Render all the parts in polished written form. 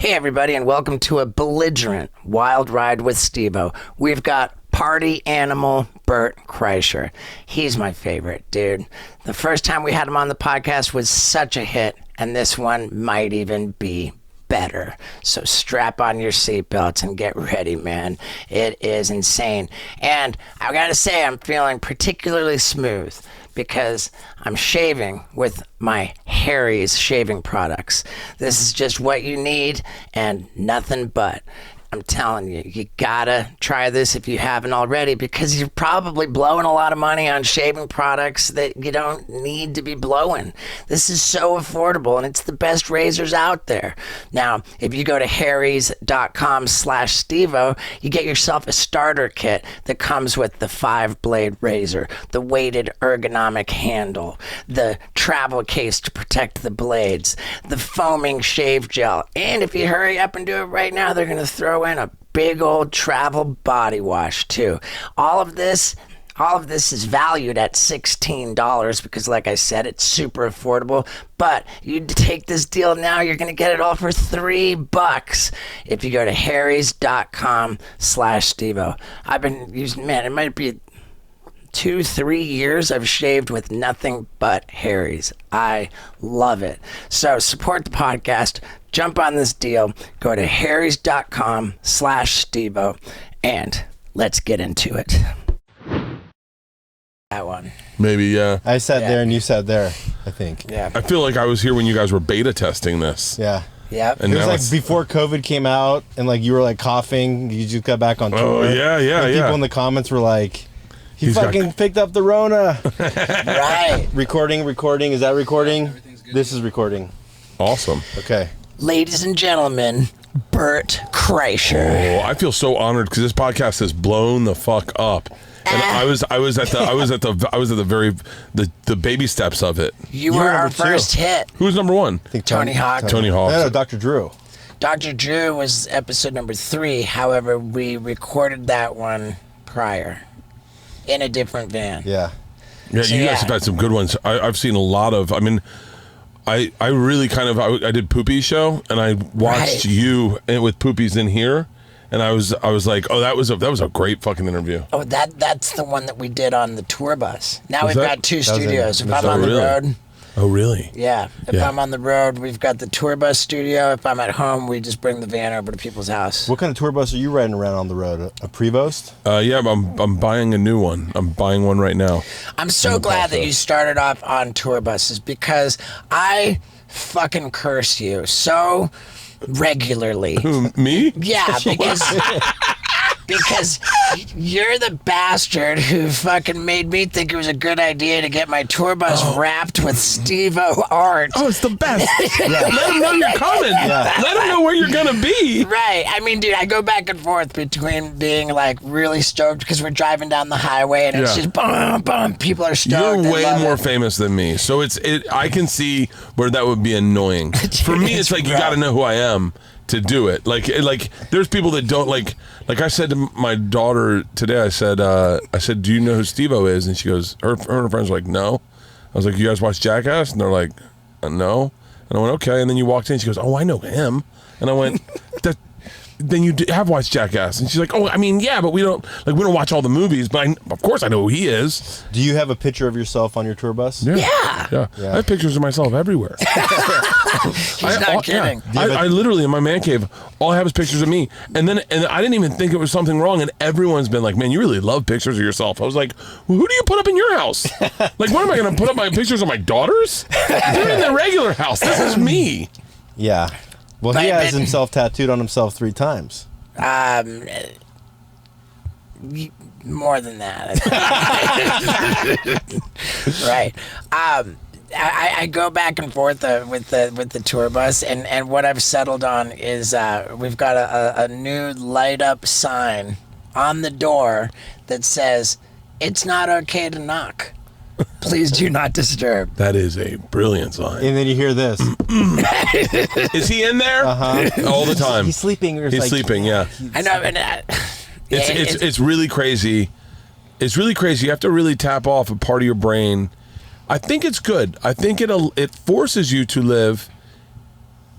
Hey everybody, and welcome to a belligerent wild ride with Steve-O. We've got party animal Bert Kreischer. He's my favorite, dude. The first time we had him on the podcast was such a hit, and this one might even be better. So strap on your seatbelts and get ready, man. It is insane. And I gotta say, I'm feeling particularly smooth because I'm shaving with my Harry's shaving products. This is just what you need and nothing but. I'm telling you, you gotta try this if you haven't already, because you're probably blowing a lot of money on shaving products that you don't need to be blowing. This is so affordable, and it's the best razors out there. Now, if you go to harrys.com/Steve-O, you get yourself a starter kit that comes with the 5-blade razor, the weighted ergonomic handle, the travel case to protect the blades, the foaming shave gel, and if you hurry up and do it right now, they're gonna throw in a big old travel body wash too. All of this is valued at $16 because, like I said, it's super affordable. But you take this deal now, you're going to get it all for $3 if you go to harrys.com/Steve-O. I've been using, man, it might be 2-3 years I've shaved with nothing but Harry's. I love it. So support the podcast. Jump on this deal. Go to harrys.com/Steve-O and let's get into it. That one. Maybe, yeah. I sat there and you sat there, I think. Yeah. I feel like I was here when you guys were beta testing this. Yeah. Yep. And It was now like before COVID came out and like you were like coughing. You just got back on tour. Oh, yeah. People in the comments were like, He's fucking picked up the Rona. Right. Recording. Is that recording? This is recording. Awesome. Okay. Ladies and gentlemen, Bert Kreischer. Oh, I feel so honored because this podcast has blown the fuck up. And I was at the baby steps of it. You were our first hit. Who's number one? I think Tony Hawk. Tony Hawk. No, Dr. Drew. Dr. Drew was episode number 3. However, we recorded that one prior in a different van. Yeah. Yeah, So, you guys yeah. have had some good ones. I've seen a lot of. I mean, I really kind of I did Poopies show and I watched you with Poopies in here, and I was like, oh, that was a great fucking interview. Oh, that's the one that we did on the tour bus. Now Was we've that- got 2 that was in- studios. If was I'm that on the really? road, Oh, really? yeah. If Yeah. I'm on the road, we've got the tour bus studio. If I'm at home, we just bring the van over to people's house. What kind of tour bus are you riding around on the road? A Prevost? Yeah, I'm buying a new one. I'm buying one right now. I'm so glad that you started off on tour buses because I fucking curse you so regularly. Who, me? Yeah, because you're the bastard who fucking made me think it was a good idea to get my tour bus wrapped with Steve-O art. Oh, it's the best. Let them know you're coming. Let them know where you're going to be. Right. I mean, dude, I go back and forth between being like really stoked because we're driving down the highway and it's just boom, boom. People are stoked. You're way They love more it. famous than me. So I can see where that would be annoying. For me, it's like you got to know who I am to do it. Like there's people that don't like I said to my daughter today, I said, do you know who Steve-O is? And she goes, her and her friends were like, no. I was like, you guys watch Jackass? And they're like, no. And I went, okay. And then you walked in, she goes, oh, I know him. And I went, then you have watched Jackass. And she's like, oh, I mean, yeah, but we don't watch all the movies, but of course I know who he is. Do you have a picture of yourself on your tour bus? Yeah. I have pictures of myself everywhere. He's not kidding. I literally, in my man cave, all I have is pictures of me. And I didn't even think it was something wrong. And everyone's been like, man, you really love pictures of yourself. I was like, well, who do you put up in your house? Like, what am I going to put up my pictures of my daughters? They're in the regular house. This is me. Yeah. Well, he has himself tattooed on himself 3 times. More than that. Right. I go back and forth with the tour bus, and what I've settled on is we've got a new light up sign on the door that says, "It's not okay to knock. Please do not disturb." That is a brilliant sign. And then you hear this. Is he in there? All the time. He's sleeping. He's sleeping, yeah. I know. And, It's really crazy. It's really crazy. You have to really tap off a part of your brain. I think it's good. I think it forces you to live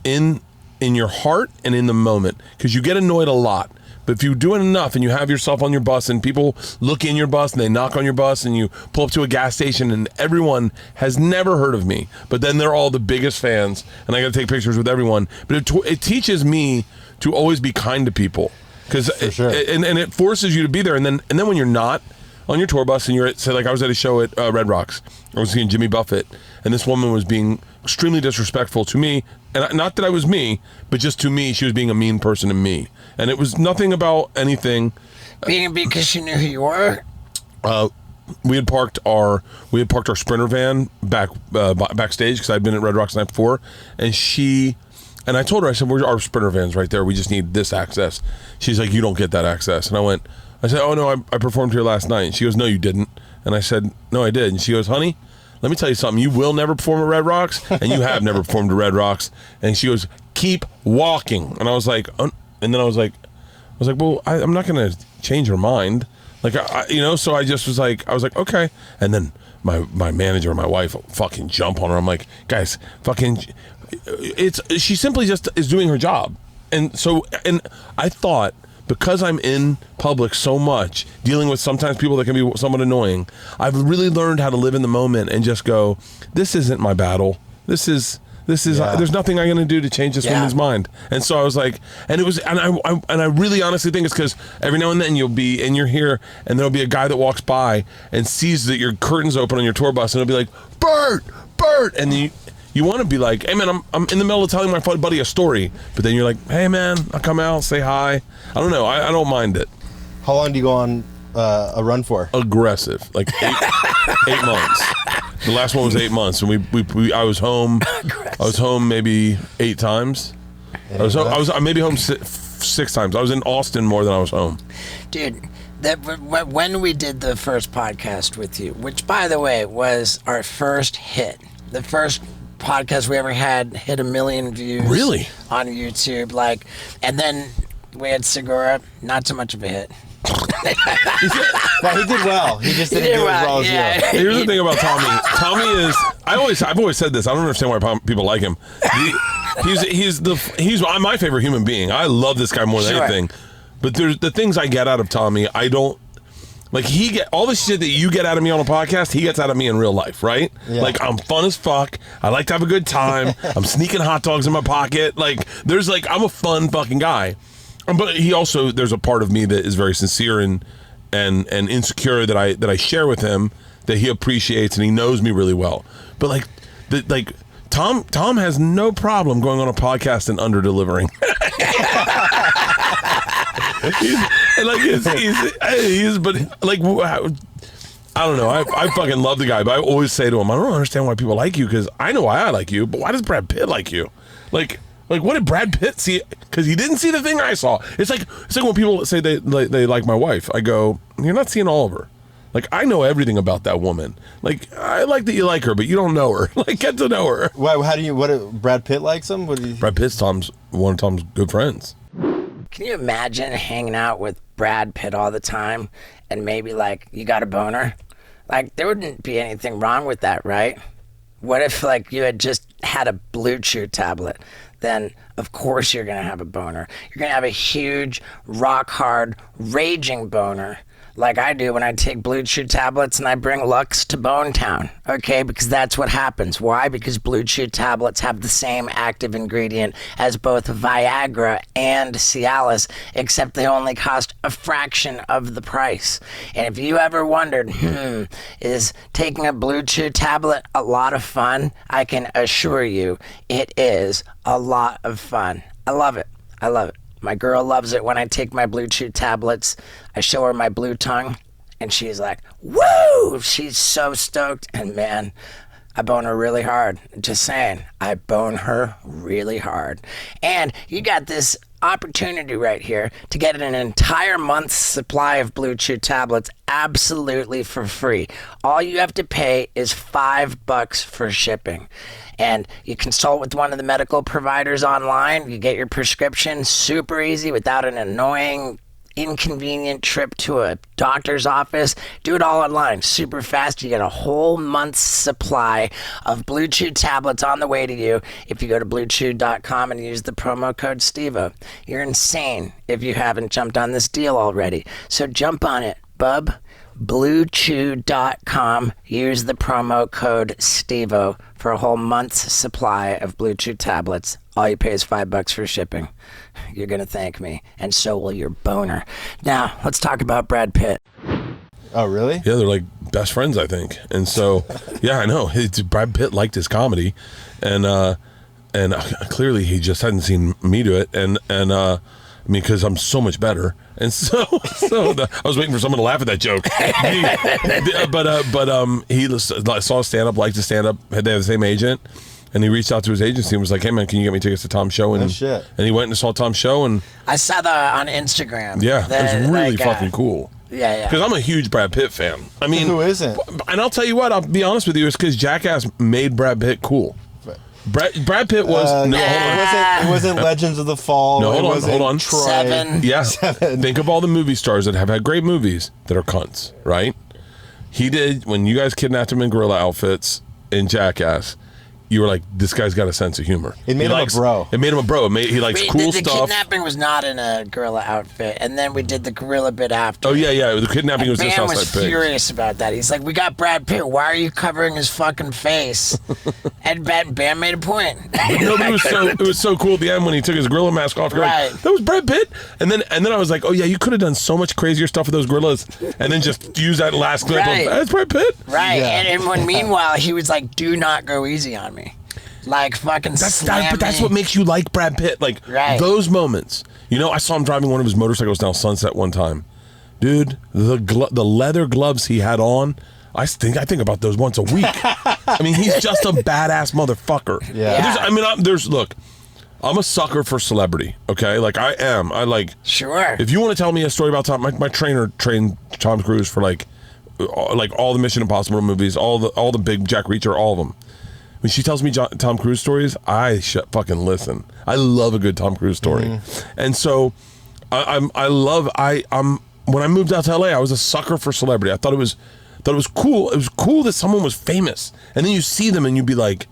in in your heart and in the moment, because you get annoyed a lot. But if you do it enough and you have yourself on your bus and people look in your bus and they knock on your bus and you pull up to a gas station and everyone has never heard of me, but then they're all the biggest fans and I got to take pictures with everyone. But it teaches me to always be kind to people, because and it forces you to be there. And then when you're not on your tour bus and you're at, say, like I was at a show at Red Rocks, I was seeing Jimmy Buffett, and this woman was being extremely disrespectful to me, and not that I was me, but just to me, she was being a mean person to me, and it was nothing about anything. Because she knew who you were. We had parked our Sprinter van backstage, because I'd been at Red Rocks the night before, and I told her, I said, "Where's our Sprinter van's right there? We just need this access." She's like, "You don't get that access," and I said, "Oh no, I performed here last night." And she goes, "No, you didn't." And I said, "No, I did." And she goes, "Honey, let me tell you something. You will never perform at Red Rocks, and you have never performed at Red Rocks." And she goes, "Keep walking." And I was like, and then I was like, "Well, I'm not gonna change her mind." Like, so I just was like, okay. And then my manager and my wife fucking jump on her. I'm like, guys, she simply just is doing her job. And I thought, because I'm in public so much, dealing with sometimes people that can be somewhat annoying, I've really learned how to live in the moment and just go, this isn't my battle. This is there's nothing I'm going to do to change this woman's mind. And so I was like, and I really honestly think it's because every now and then you're here and there'll be a guy that walks by and sees that your curtain's open on your tour bus, and he'll be like, Bert, and you want to be like, hey man, I'm in the middle of telling my buddy a story, but then you're like, hey man, I'll come out, say hi. I don't know, I don't mind it. How long do you go on a run for? Aggressive, like 8 months. The last one was 8 months, and I was home. Aggressive. I was home maybe 8 times. I was maybe home 6 times. I was in Austin more than I was home. Dude, when we did the first podcast with you, which by the way was our first hit, the first podcast we ever had hit 1 million views. Really? On YouTube, and then we had Segura, not so much of a hit. Well, he did well. He just didn't do as well as you. Here's the thing about Tommy. Tommy is. I've always said this. I don't understand why people like him. He's my favorite human being. I love this guy more than anything. But there's the things I get out of Tommy. I don't like. All the shit that you get out of me on a podcast, he gets out of me in real life, right? Yeah. Like, I'm fun as fuck. I like to have a good time. I'm sneaking hot dogs in my pocket. I'm a fun fucking guy. But he also, there's a part of me that is very sincere and insecure that I share with him, that he appreciates, and he knows me really well. But Tom has no problem going on a podcast and under delivering. I don't know. I fucking love the guy, but I always say to him, I don't understand why people like you, because I know why I like you, but why does Brad Pitt like you? Like, what did Brad Pitt see? Because he didn't see the thing I saw. It's like when people say they like my wife. I go, you're not seeing all of her. Like, I know everything about that woman. Like, I like that you like her, but you don't know her. Like, get to know her. What Brad Pitt likes him? Brad Pitt's one of Tom's good friends. Can you imagine hanging out with Brad Pitt all the time and maybe you got a boner? There wouldn't be anything wrong with that, right? What if you had just had a Blue Chew tablet? Then of course you're gonna have a boner. You're gonna have a huge, rock hard, raging boner, like I do when I take Blue Chew tablets and I bring Lux to Bone Town. Okay, because that's what happens. Why? Because Blue Chew tablets have the same active ingredient as both Viagra and Cialis, except they only cost a fraction of the price. And if you ever wondered, is taking a Blue Chew tablet a lot of fun? I can assure you it is a lot of fun. I love it. I love it. My girl loves it when I take my Blue Chew tablets. I show her my blue tongue, and she's like, woo! She's so stoked. And man, I bone her really hard. Just saying, I bone her really hard. And you got this opportunity right here to get an entire month's supply of Blue Chew tablets absolutely for free. All you have to pay is $5 for shipping. And you consult with one of the medical providers online. You get your prescription super easy without an annoying inconvenient trip to a doctor's office, do it all online. Super fast. You get a whole month's supply of Blue Chew tablets on the way to you if you go to bluechew.com and use the promo code STEVO. You're insane if you haven't jumped on this deal already. So jump on it, bub. BlueChew.com. Use the promo code STEVO for a whole month's supply of Blue Chew tablets. All you pay is $5 for shipping. You're going to thank me, and so will your boner. Now, let's talk about Brad Pitt. Oh, really? Yeah, they're like best friends, I think. And so, yeah, I know. Brad Pitt liked his comedy, and clearly he just hadn't seen me do it, and I mean, because I'm so much better. And so I was waiting for someone to laugh at that joke. He saw stand-up, liked to stand-up, had they have the same agent, and he reached out to his agency and was like, hey, man, can you get me tickets to Tom's show? And, shit. And he went and saw Tom's show. And I saw that on Instagram. yeah, it was really fucking cool. Yeah. Because I'm a huge Brad Pitt fan. I mean, who isn't? And I'll tell you what, I'll be honest with you, it's because Jackass made Brad Pitt cool. Brad Pitt was hold on. It wasn't Legends of the Fall. No, hold on. Troy. 7. Yeah. 7. Think of all the movie stars that have had great movies that are cunts, right? He did, when you guys kidnapped him in gorilla outfits in Jackass, you were like, this guy's got a sense of humor. It made him a bro. It made him a bro. He likes cool the stuff. The kidnapping was not in a gorilla outfit, and then we did the gorilla bit after. Oh, yeah. The kidnapping was just Bam outside was Pigs. furious about that. He's like, we got Brad Pitt. Why are you covering his fucking face? And Bam made a point. No, but it was so cool at the end when he took his gorilla mask off. You're Right. like, that was Brad Pitt. And then I was like, oh yeah, you could have done so much crazier stuff with those gorillas, and then just use that last clip Right. of that's Brad Pitt. Right. Yeah. And when meanwhile he was like, do not go easy on me. Like fucking But that's what makes you like Brad Pitt. Like Right. those moments. You know, I saw him driving one of his motorcycles down Sunset one time. Dude, the leather gloves he had on, I think about those once a week. I mean, he's just a badass motherfucker. Yeah. Look, I'm a sucker for celebrity, okay? Like, I am. I like... Sure. If you want to tell me a story about Tom... My trainer trained Tom Cruise for, like all the Mission Impossible movies, all the big Jack Reacher, all of them. When she tells me Tom Cruise stories, I fucking listen. I love a good Tom Cruise story. And so, when I moved out to LA, I was a sucker for celebrity. I thought it was cool. It was cool that someone was famous. And then you see them and you'd be like,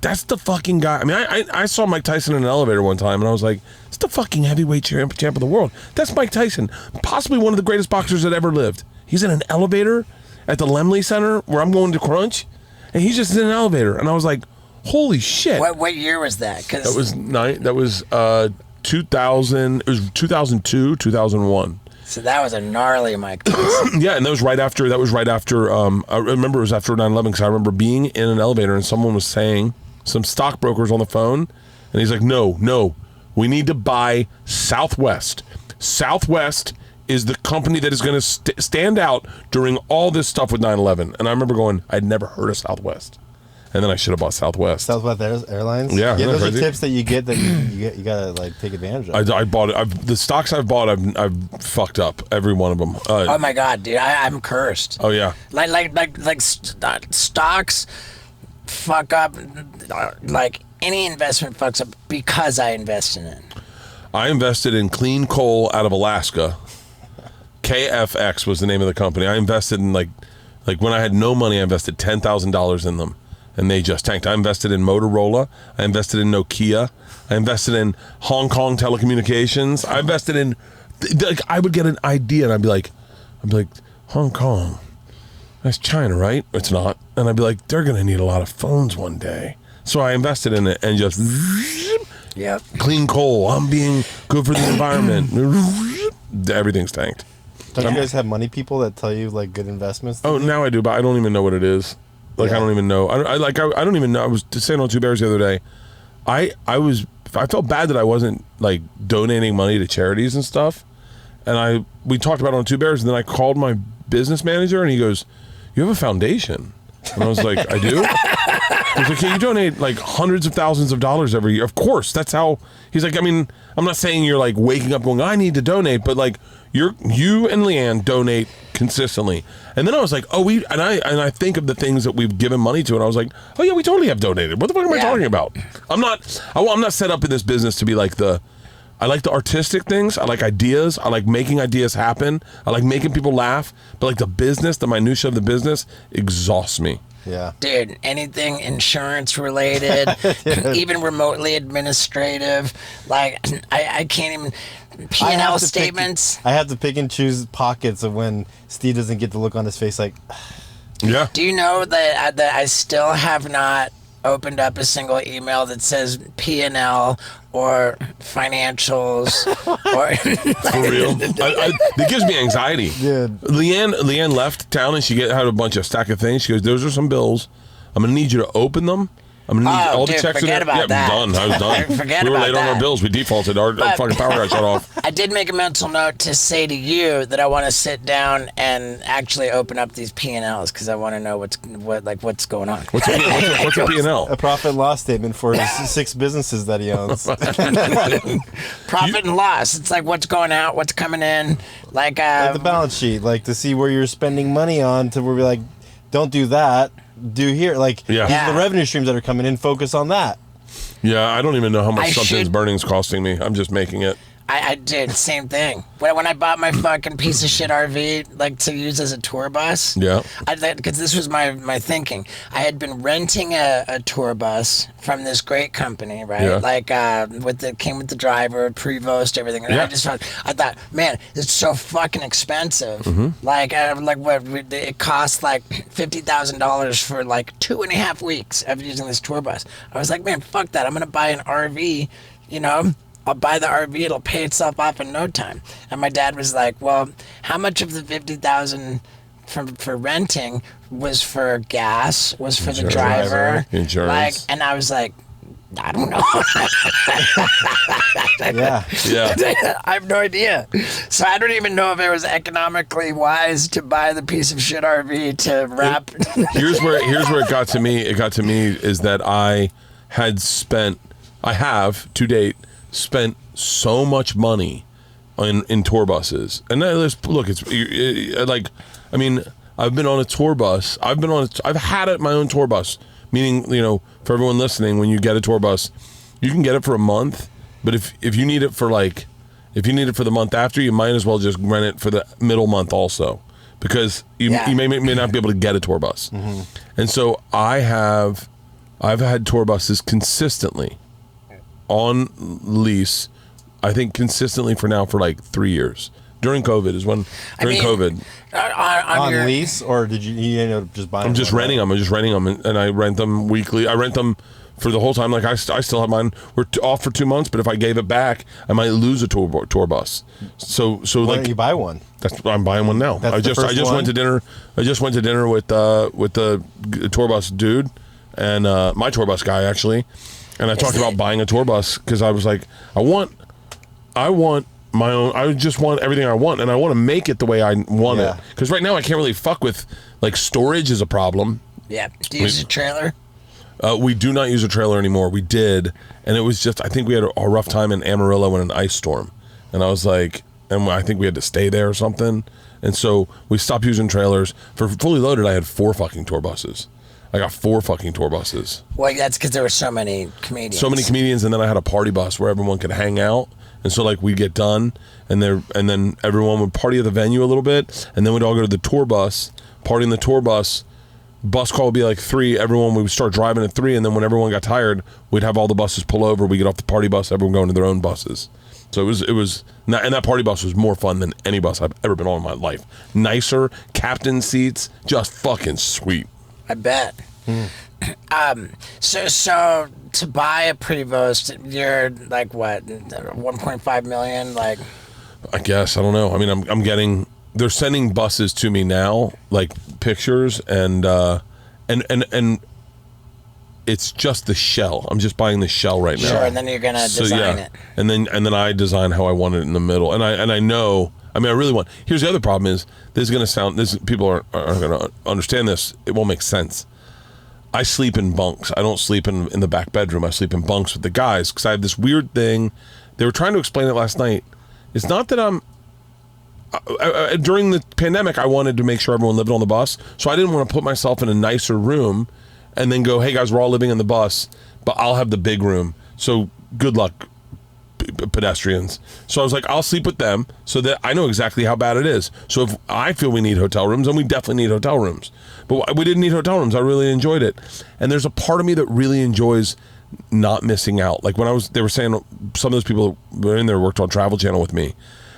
that's the fucking guy. I mean, I saw Mike Tyson in an elevator one time and I was like, it's the fucking heavyweight champ of the world. That's Mike Tyson, possibly one of the greatest boxers that ever lived. He's in an elevator at the Lemley Center where I'm going to crunch, and he's just in an elevator. And I was like, holy shit. What year was that? That was 2000. It was 2002, 2001. So that was a gnarly Mike Tyson. Yeah, and that was right after. I remember it was after 9/11 because I remember being in an elevator and someone was saying, some stockbrokers on the phone, and he's like, no, we need to buy Southwest. Southwest is the company that is going to stand out during all this stuff with 9/11. And I remember going, I'd never heard of Southwest. And then I should have bought Southwest. Southwest Airlines? Yeah, those crazy? are tips that you get that you gotta like take advantage of. I bought it. The stocks I've bought, I've fucked up every one of them. Oh my god, dude, I'm cursed. Oh yeah. Like stocks fuck up. Like any investment fucks up because I invest in it. I invested in clean coal out of Alaska. KFX was the name of the company. I invested in like when I had no money, I invested $10,000 in them, and they just tanked. I invested in Motorola. I invested in Nokia. I invested in Hong Kong Telecommunications. I invested in. I would get an idea, and I'd be like, Hong Kong. That's China, right? It's not. And I'd be like, they're gonna need a lot of phones one day. So I invested in it and just. Yep. Clean coal. I'm being good for the environment. Everything's tanked. Don't you guys have money people that tell you like good investments? Oh, now I do, but I don't even know what it is. Like, Yeah. I don't even know. I don't even know. I was saying on Two Bears the other day. I felt bad that I wasn't like donating money to charities and stuff. And we talked about it on Two Bears, and then I called my business manager, and he goes, "You have a foundation." And I was like, "I do?" He's like, "Yeah, you donate like hundreds of thousands of dollars every year." Of course, that's how. He's like, I mean, I'm not saying you're like waking up going, "I need to donate," but like you and Leanne donate consistently. And then I was like, "Oh, I think of the things that we've given money to, and I was like, oh yeah, we totally have donated. What the fuck am I talking about? I'm not set up in this business to be like the I like the artistic things. I like ideas. I like making ideas happen. I like making people laugh. But like the business, the minutia of the business exhausts me. Yeah. Dude, anything insurance related, even remotely administrative, like I can't even P&L statements. I have to pick and choose pockets of when Steve doesn't get the look on his face like, Yeah. Do you know that I still have not opened up a single email that says P&L or financials or For real? It gives me anxiety. Dude. Leanne left town and she had a bunch of stack of things. She goes, those are some bills. I'm going to need you to open them. I'm going to need all the checks in there. About that. Done. I was done. Forget we were about late that. on our bills. We defaulted. Our fucking power got shut off. I did make a mental note to say to you that I want to sit down and actually open up these P&Ls because I want to know what's going on. What's a P&L? A profit and loss statement for his 6 businesses that he owns. Profit and loss. It's like what's going out, what's coming in. Like the balance sheet, like to see where you're spending money on to where we're like, don't do that, do here. Like, these are the revenue streams that are coming in, focus on that. Yeah, I don't even know how much something's burning's costing me. I'm just making it. I did same thing when I bought my fucking piece of shit RV like to use as a tour bus. Yeah, because this was my thinking. I had been renting a tour bus from this great company, right? Yeah. Like came with the driver, Prevost, everything. And I thought, man, it's so fucking expensive. Mm-hmm. It cost like $50,000 for like 2.5 weeks of using this tour bus. I was like, man, fuck that. I'm gonna buy an RV, you know. I'll buy the RV, it'll pay itself off in no time. And my dad was like, well, how much of the $50,000 for renting was for gas, was for the driver? Insurance. And I was like, I don't know. Yeah. I have no idea. So I don't even know if it was economically wise to buy the piece of shit RV to wrap. Here's where it got to me. It got to me is that I have to date spent so much money in tour buses, and look, I mean, I've been on a tour bus. I've had my own tour bus. Meaning, you know, for everyone listening, when you get a tour bus, you can get it for a month, but if you need it for the month after, you might as well just rent it for the middle month also, because you may not be able to get a tour bus. Mm-hmm. And so I've had tour buses consistently on lease, I think consistently for like 3 years. During COVID is when COVID. On lease, or did you end up just buying them? I'm just renting them, and I rent them weekly. I rent them for the whole time. Like I still have mine. We're off for 2 months, but if I gave it back, I might lose a tour bus. So why like, don't you buy one? I'm buying one now. I just went to dinner. I just went to dinner with the tour bus dude and my tour bus guy actually. And I talked about buying a tour bus because I was like, I want my own. I just want everything I want, and I want to make it the way I want it. Because right now I can't really fuck with, like, storage is a problem. Yeah. Do you use a trailer? We do not use a trailer anymore. We did, and it was just, I think we had a rough time in Amarillo in an ice storm, and I was like, and I think we had to stay there or something, and so we stopped using trailers. For fully loaded, I had 4 fucking tour buses. I got 4 fucking tour buses. Well, that's because there were so many comedians. And then I had a party bus where everyone could hang out. And so, like, we'd get done, and then everyone would party at the venue a little bit, and then we'd all go to the tour bus, party in the tour bus. Bus call would be like 3. Everyone, we would start driving at 3, and then when everyone got tired, we'd have all the buses pull over. We get off the party bus, everyone going to their own buses. So it was, and that party bus was more fun than any bus I've ever been on in my life. Nicer, captain seats, just fucking sweet. I bet. So to buy a Prevost, you're like what, 1.5 million? Like, I guess, I don't know. I mean, I'm getting, they're sending buses to me now, like pictures, and it's just the shell. I'm just buying the shell right now. Sure, and then you're gonna design it. And then I design how I want it in the middle, and I know. I mean, I really want. Here's the other problem: is this is gonna sound? People aren't gonna understand this. It won't make sense. I sleep in bunks. I don't sleep in the back bedroom. I sleep in bunks with the guys because I have this weird thing. They were trying to explain it last night. It's not that during the pandemic, I wanted to make sure everyone lived on the bus. So I didn't want to put myself in a nicer room and then go, hey guys, we're all living in the bus, but I'll have the big room. So good luck pedestrians. So I was like, I'll sleep with them so that I know exactly how bad it is. So if I feel we need hotel rooms, then we definitely need hotel rooms. But we didn't need hotel rooms. I really enjoyed it. And there's a part of me that really enjoys not missing out. Like they were saying some of those people that were in there worked on Travel Channel with me.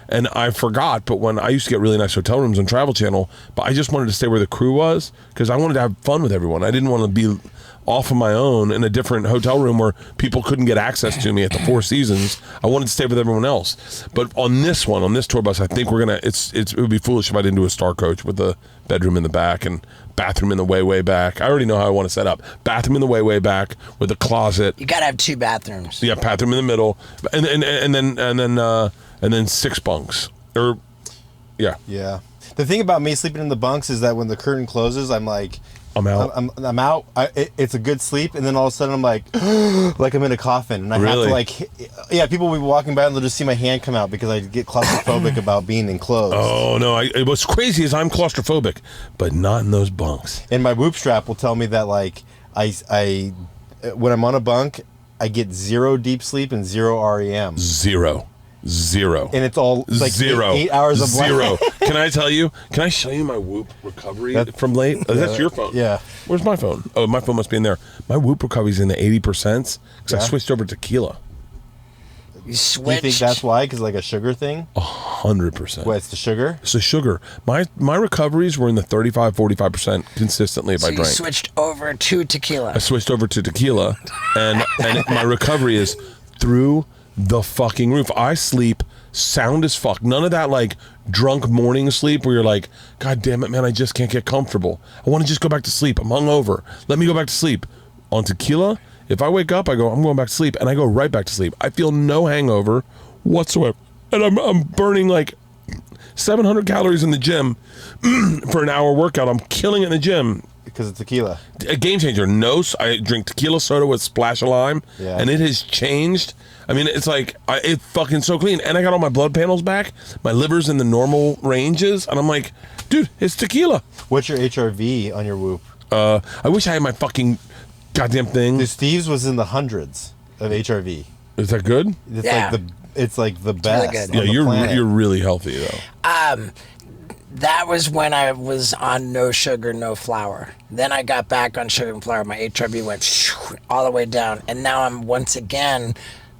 And I forgot, but when I used to get really nice hotel rooms on Travel Channel, but I just wanted to stay where the crew was because I wanted to have fun with everyone. I didn't want to be off on my own in a different hotel room where people couldn't get access to me at the Four Seasons. I wanted to stay with everyone else. But on this tour bus, I think we're gonna. It would be foolish if I didn't do a star coach with a bedroom in the back and bathroom in the way back. I already know how I want to set up. Bathroom in the way back with a closet. You gotta have 2 bathrooms. Yeah, bathroom in the middle, and then 6 bunks. Yeah. The thing about me sleeping in the bunks is that when the curtain closes, I'm like, I'm out. I'm out. It's a good sleep, and then all of a sudden I'm like, like I'm in a coffin, and I have to like, people will be walking by and they'll just see my hand come out because I get claustrophobic about being enclosed. Oh no! What's crazy is I'm claustrophobic, but not in those bunks. And my whoop strap will tell me that like I when I'm on a bunk, I get 0 deep sleep and 0 REM. Zero. And it's all like 0. 8 hours of 0. Can I tell you? Can I show you my Whoop recovery from late? That's your phone. Yeah. Where's my phone? Oh, my phone must be in there. My Whoop recovery's in the 80% because I switched over to tequila. You switched? Do you think that's why? Because like a sugar thing? 100%. What, it's the sugar? It's the sugar. My recoveries were in the 35-45% consistently if I drank. You switched over to tequila. I switched over to tequila, and my recovery is through the fucking roof. I sleep sound as fuck. None of that like drunk morning sleep where you're like, God damn it, man, I just can't get comfortable. I want to just go back to sleep. I'm hungover. Let me go back to sleep. On tequila, if I wake up, I go, I'm going back to sleep, and I go right back to sleep. I feel no hangover whatsoever, and I'm burning like 700 calories in the gym for an hour workout. I'm killing it in the gym. Because of tequila. A game changer. I drink tequila soda with a splash of lime, and it has changed. I mean, it's like, it's fucking so clean. And I got all my blood panels back. My liver's in the normal ranges. And I'm like, dude, it's tequila. What's your HRV on your Whoop? I wish I had my fucking goddamn thing. The Steve's was in the hundreds of HRV. Is that good? It's like the best. Really good. Yeah, you're really healthy, though. That was when I was on no sugar, no flour. Then I got back on sugar and flour. My HRV went all the way down. And now I'm once again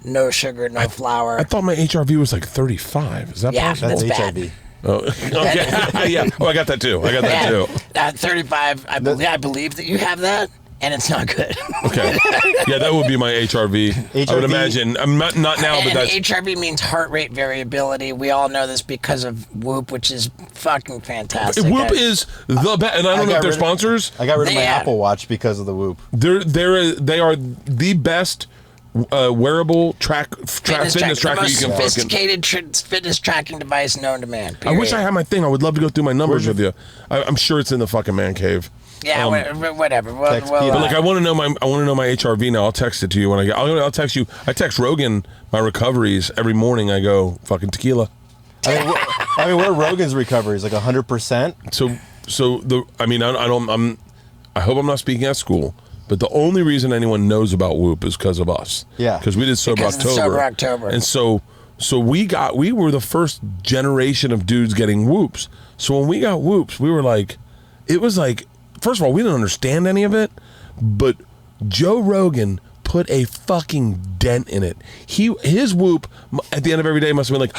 no sugar, no flour. I thought my HRV was like 35. Is that possible? That's HIV. bad. Oh, okay. Yeah. Oh, I got that too. 35. I believe that you have that, and it's not good. Okay. Yeah, that would be my HRV. I would imagine. I'm not now, but that's HRV means heart rate variability. We all know this because of Whoop, which is fucking fantastic. Whoop is the best, and I don't know if they're sponsors. I got rid of my Apple Watch because of the Whoop. They are the best wearable fitness tracker you can fucking. Sophisticated fitness tracking device known to man. Period. I wish I had my thing. I would love to go through my numbers with you. I'm sure it's in the fucking man cave. Yeah, whatever. But like, I want to know my HRV now. I'll text it to you when I get. I'll text you. I text Rogan my recoveries every morning. I go fucking tequila. I mean, what are Rogan's recoveries? Like 100%? I hope I'm not speaking at school. But the only reason anyone knows about Whoop is because of us. Yeah. Because we did Sober October. And so we were the first generation of dudes getting Whoops. So when we got Whoops, we were like, it was like, first of all, we didn't understand any of it, but Joe Rogan put a fucking dent in it. His Whoop at the end of every day must have been like.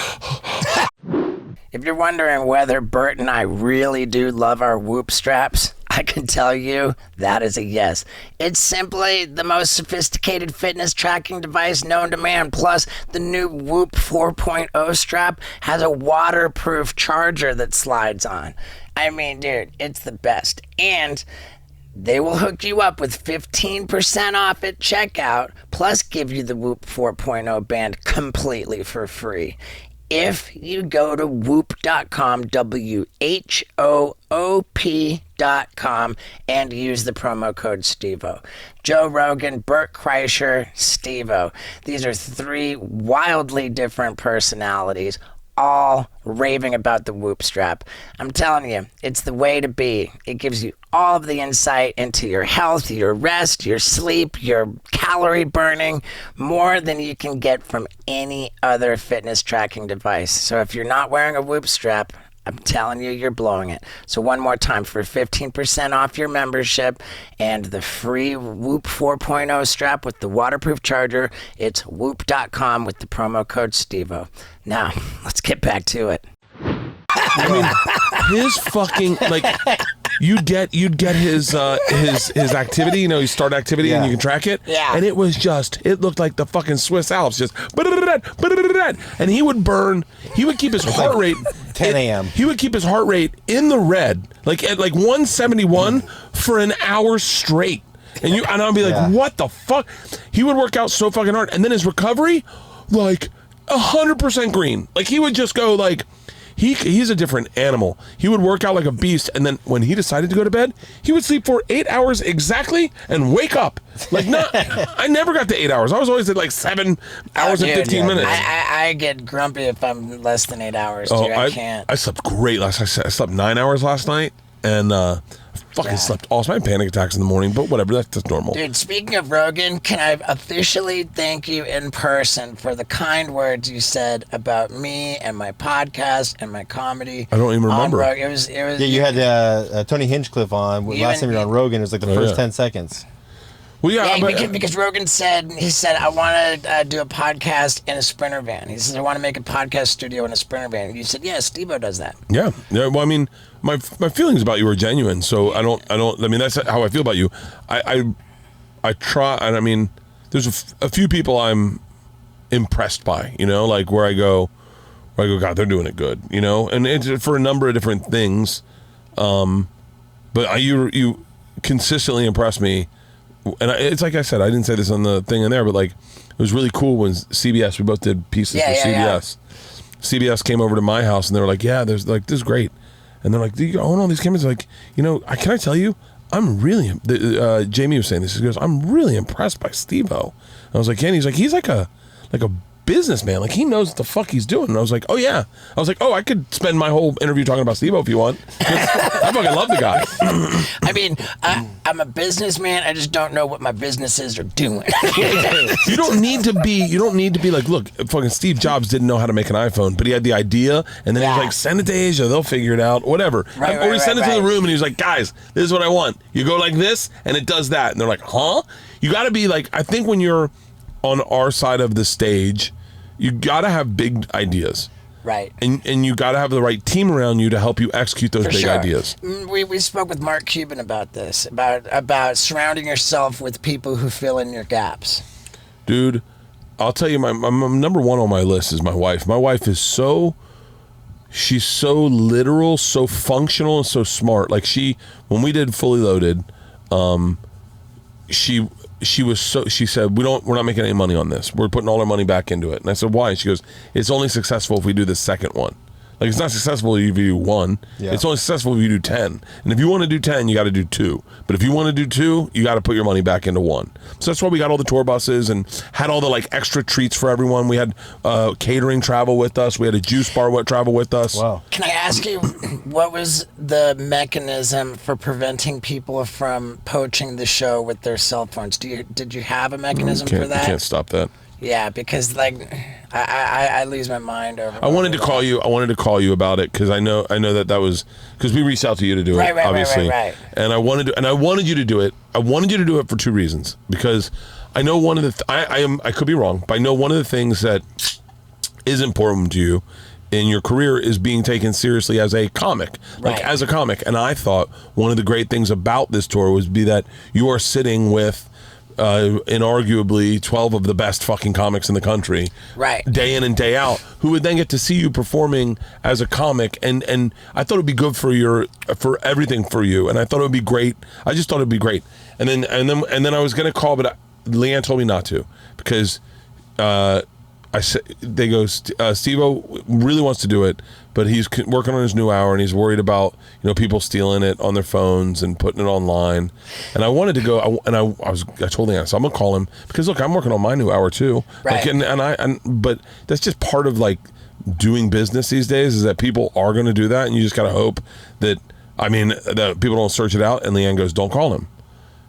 If you're wondering whether Bert and I really do love our Whoop straps, I can tell you that is a yes. It's simply the most sophisticated fitness tracking device known to man. Plus, the new Whoop 4.0 strap has a waterproof charger that slides on. I mean, dude, it's the best. And they will hook you up with 15% off at checkout, plus give you the Whoop 4.0 band completely for free. If you go to whoop.com, WHOOP.com, and use the promo code STEVO. Joe Rogan, Bert Kreischer, Stevo. These are 3 wildly different personalities, all raving about the Whoop strap. I'm telling you, it's the way to be. It gives you all of the insight into your health, your rest, your sleep, your calorie burning, more than you can get from any other fitness tracking device. So if you're not wearing a Whoop strap, I'm telling you, you're blowing it. So one more time, for 15% off your membership and the free Whoop 4.0 strap with the waterproof charger, it's whoop.com with the promo code Stevo. Now, let's get back to it. I mean, his fucking, like, you'd get his activity, you know, you start activity and you can track it. Yeah. And it looked like the fucking Swiss Alps, just, and he would keep his heart rate 10 a.m. He would keep his heart rate in the red, like at like 171 for an hour straight. And I'd be like, what the fuck? He would work out so fucking hard. And then his recovery, like 100% green. Like he would just go like, he's a different animal. He would work out like a beast, and then when he decided to go to bed, he would sleep for 8 hours exactly and wake up. Like I never got to 8 hours. I was always at like 7 hours and 15 minutes. I get grumpy if I'm less than 8 hours, dude. I can't. I slept great last night. I slept 9 hours last night, and fucking slept all. So I had panic attacks in the morning, but whatever, that's normal. Dude, speaking of Rogan, can I officially thank you in person for the kind words you said about me and my podcast and my comedy? I don't even remember. It was. Yeah, you had Tony Hinchcliffe on last time you were on Rogan. It was like the first 10 seconds. Well, yeah, because Rogan said, I want to do a podcast in a Sprinter van. He said, I want to make a podcast studio in a Sprinter van. You said, yeah, Steve-O does that. Yeah. Well, I mean, my feelings about you are genuine, so I mean, that's how I feel about you. I try, and I mean, there's a few people I'm impressed by, you know, like where I go, God, they're doing it good, you know, and it's for a number of different things. But you consistently impress me. And it's like I said, I didn't say this on the thing in there, but like it was really cool when CBS, we both did pieces for CBS. CBS came over to my house and they were like, yeah, there's like, this is great. And they're like, do you own all these cameras? Like, you know, can I tell you, I'm really, Jamie was saying this, he goes, I'm really impressed by Steve-O. I was like, yeah, and he's like, he's like a businessman. Like he knows what the fuck he's doing. And I was like, oh yeah. I was like, oh, I could spend my whole interview talking about Steve-O if you want. I fucking love the guy. I mean, I'm a businessman. I just don't know what my businesses are doing. You don't need to be like, look, fucking Steve Jobs didn't know how to make an iPhone, but he had the idea, and then he was like, send it to Asia, they'll figure it out, whatever. Or he sent it to the room, and he was like, guys, this is what I want. You go like this, and it does that. And they're like, huh? You got to be like, I think when you're on our side of the stage, you got to have big ideas. Right. And you got to have the right team around you to help you execute those big ideas. We spoke with Mark Cuban about this, about surrounding yourself with people who fill in your gaps. Dude, I'll tell you, my number one on my list is my wife. My wife is she's so literal, so functional, and so smart. Like when we did Fully Loaded, she said, we're not making any money on this. We're putting all our money back into it. And I said, why? And she goes, it's only successful if we do the second one. Like, it's not successful if you do one. Yeah. It's only successful if you do 10. And if you want to do 10, you got to do 2. But if you want to do 2, you got to put your money back into 1. So that's why we got all the tour buses and had all the like extra treats for everyone. We had catering travel with us. We had a juice bar travel with us. Wow. Can I ask you, what was the mechanism for preventing people from poaching the show with their cell phones? Did you have a mechanism for that? You can't stop that. Yeah, because like I lose my mind over. I wanted to call you. I wanted to call you about it because I know that was because we reached out to you to do it, obviously. Right. And I wanted you to do it. I wanted you to do it for 2 reasons. Because I know one of the I could be wrong, but I know one of the things that is important to you in your career is being taken seriously as a comic, as a comic. And I thought one of the great things about this tour was that you are sitting with inarguably 12 of the best fucking comics in the country, day in and day out, who would then get to see you performing as a comic, and I thought it'd be good for everything for you, and I thought it would be great. I just thought it'd be great, and then I was gonna call, but Leanne told me not to because I said, they go, Steve-O really wants to do it, but he's working on his new hour and he's worried about, people stealing it on their phones and putting it online. And I wanted to go, I told Leanne, so I'm gonna call him because look, I'm working on my new hour too. Right. Like, but that's just part of like doing business these days, is that people are going to do that, and you just gotta hope that I mean, people don't search it out, and Leanne goes, don't call him.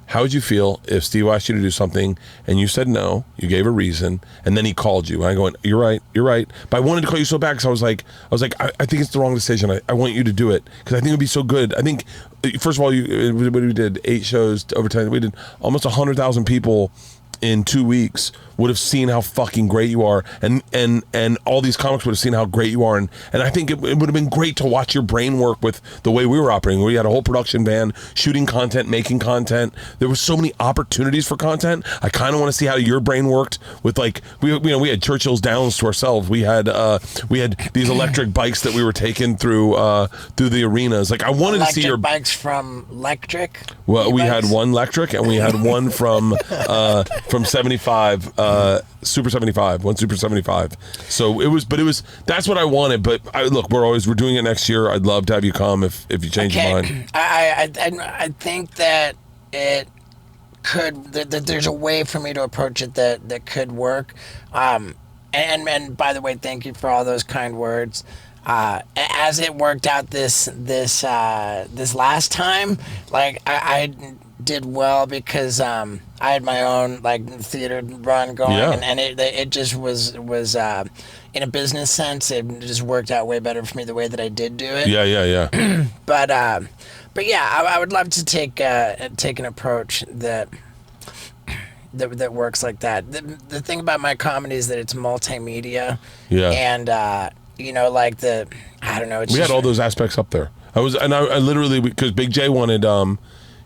How would you feel if Steve asked you to do something and you said no, you gave a reason, and then he called you? And I go, you're right. But I wanted to call you so bad because I was like, I think it's the wrong decision. I want you to do it because I think it would be so good. I think, first of all, we did 8 shows over 10. We did almost 100,000 people in 2 weeks would have seen how fucking great you are, and all these comics would have seen how great you are, and I think it would have been great to watch your brain work with the way we were operating. We had a whole production band, shooting content, making content. There were so many opportunities for content. I kind of want to see how your brain worked with, like, we had Churchill's Downs to ourselves. We had these electric bikes that we were taking through the arenas. Like, I wanted to see your bikes from Electric. Well, we had one electric, and we had one from 75. Super 75, one Super 75. So that's what I wanted. But we're doing it next year. I'd love to have you come if you change your mind. I think that it could, that there's a way for me to approach it that could work. And by the way, thank you for all those kind words. As it worked out this last time, like I did well because I had my own like theater run going, and it just was in a business sense, it just worked out way better for me the way that I did do it. Yeah. But yeah, I would love to take an approach that works like that. The thing about my comedy is that it's multimedia. Yeah. And like I don't know. We had all those aspects up there. I literally, because Big J wanted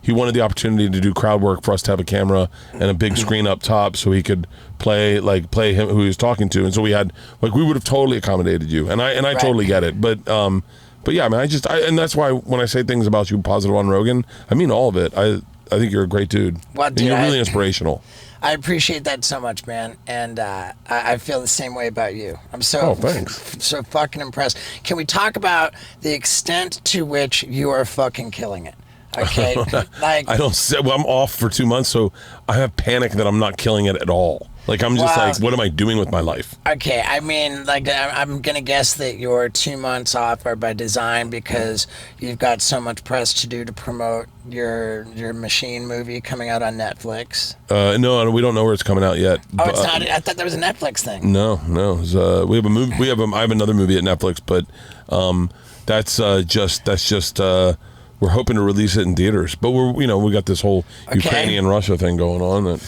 he wanted the opportunity to do crowd work for us to have a camera and a big screen up top so he could play him who he was talking to, and so we had we would have totally accommodated you, and I right. Totally get it, but yeah, I mean, and that's why when I say things about you positive on Rogan, I mean all of it. I think you're a great dude. Well, dude, and you're really inspirational. I appreciate that so much, man, and I feel the same way about you. I'm so so fucking impressed. Can we talk about the extent to which you are fucking killing it? Okay, like I'm off for 2 months, so I have panic that I'm not killing it at all. Like I'm just like, what am I doing with my life? Okay, I mean, like I'm gonna guess that your 2 months off are by design because you've got so much press to do to promote your Machine movie coming out on Netflix. No, we don't know where it's coming out yet. Oh, it's not. I thought that was a Netflix thing. No. We have a movie. I have another movie at Netflix, but that's just. We're hoping to release it in theaters, but we got this whole Ukrainian Russia thing going on.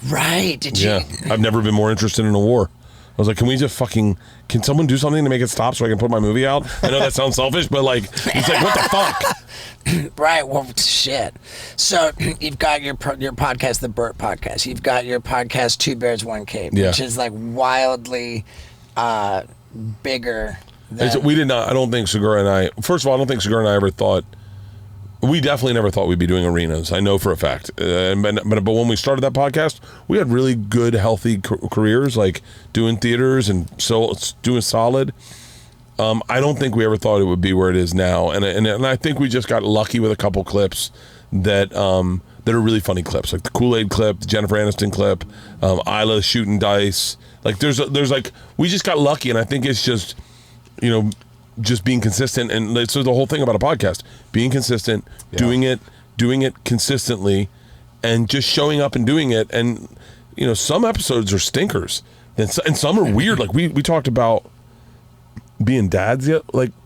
Right? Did you? Yeah, I've never been more interested in a war. I was like, can someone do something to make it stop so I can put my movie out? I know that sounds selfish, but it's like, what the fuck? Right. Well, shit. So you've got your podcast, the Bert Podcast. You've got your podcast, Two Bears, One Cape, which is like wildly bigger. We did not. I don't think Segura and I. First of all, I don't think Segura and I ever thought. We definitely never thought we'd be doing arenas. I know for a fact. But when we started that podcast, we had really good, healthy careers, like doing theaters and so doing solid. I don't think we ever thought it would be where it is now, and I think we just got lucky with a couple clips that are really funny clips, like the Kool-Aid clip, the Jennifer Aniston clip, Isla shooting dice. Like there's we just got lucky, and I think it's just. Just being consistent, and so the whole thing about a podcast, being consistent, doing it consistently, and just showing up and doing it. And some episodes are stinkers, and some are weird. Like we talked about being dads a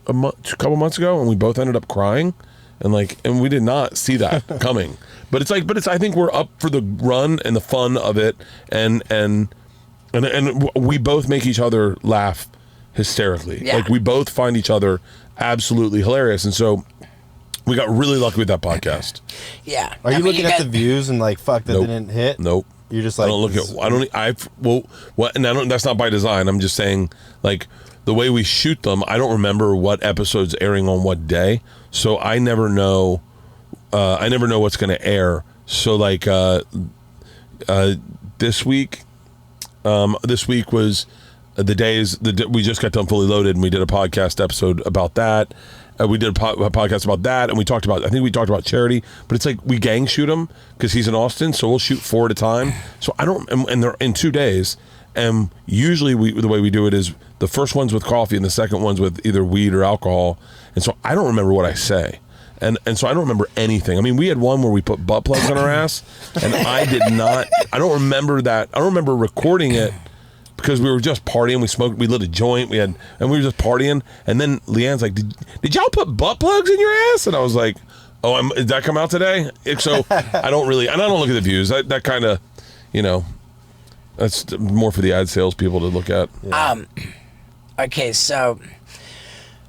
couple months ago, and we both ended up crying, and we did not see that coming. But I think we're up for the run and the fun of it, and we both make each other laugh hysterically. Like we both find each other absolutely hilarious, and so we got really lucky with that podcast. Yeah. Are you looking at the views and fuck that didn't hit? Nope. You're just like, that's not by design. I'm just saying, the way we shoot them, I don't remember what episode's airing on what day, so I never know what's going to air. So this week was the days we just got done Fully Loaded, and we did a podcast episode about that. We did a podcast about that, and we talked about charity. But it's like we gang shoot them because he's in Austin, so we'll shoot 4 at a time. So I don't, and they're in 2 days. And usually the way we do it is The first one's with coffee, and the second one's with either weed or alcohol. And so I don't remember what I say. And so I don't remember anything. I mean, we had one where we put butt plugs on our ass, and I did not. I don't remember that. I don't remember recording it because we were just partying. We smoked. We lit a joint. And we were just partying. And then Leanne's like, "Did y'all put butt plugs in your ass?" And I was like, "Oh, did that come out today?" So I don't really. And I don't look at the views. That kind of, that's more for the ad sales people to look at. Yeah. Okay, so.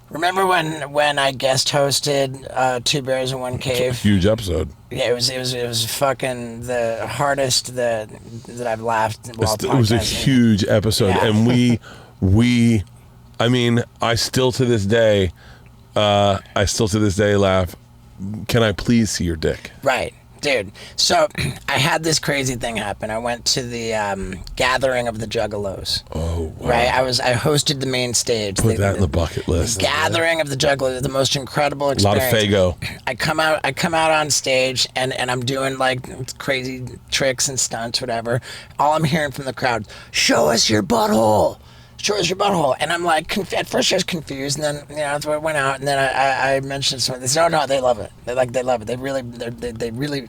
Remember when I guest hosted Two Bears in One Cave? Huge episode. Yeah, it was fucking the hardest that I've laughed while podcasting. It was a huge episode, and we, I mean, I still to this day laugh. Can I please see your dick? Right. Dude, so I had this crazy thing happen. I went to the gathering of the Juggalos. Oh, wow. Right, I hosted the main stage. Put that in the bucket list. Gathering of the Juggalos, the most incredible experience. A lot of Fago. I come out on stage and I'm doing like crazy tricks and stunts, whatever. All I'm hearing from the crowd, "Show us your butthole. Show us your butthole." And I'm like, at first I was confused, and then that's where I went out, and then I mentioned something. They said, "Oh no, they love it. They love it. They really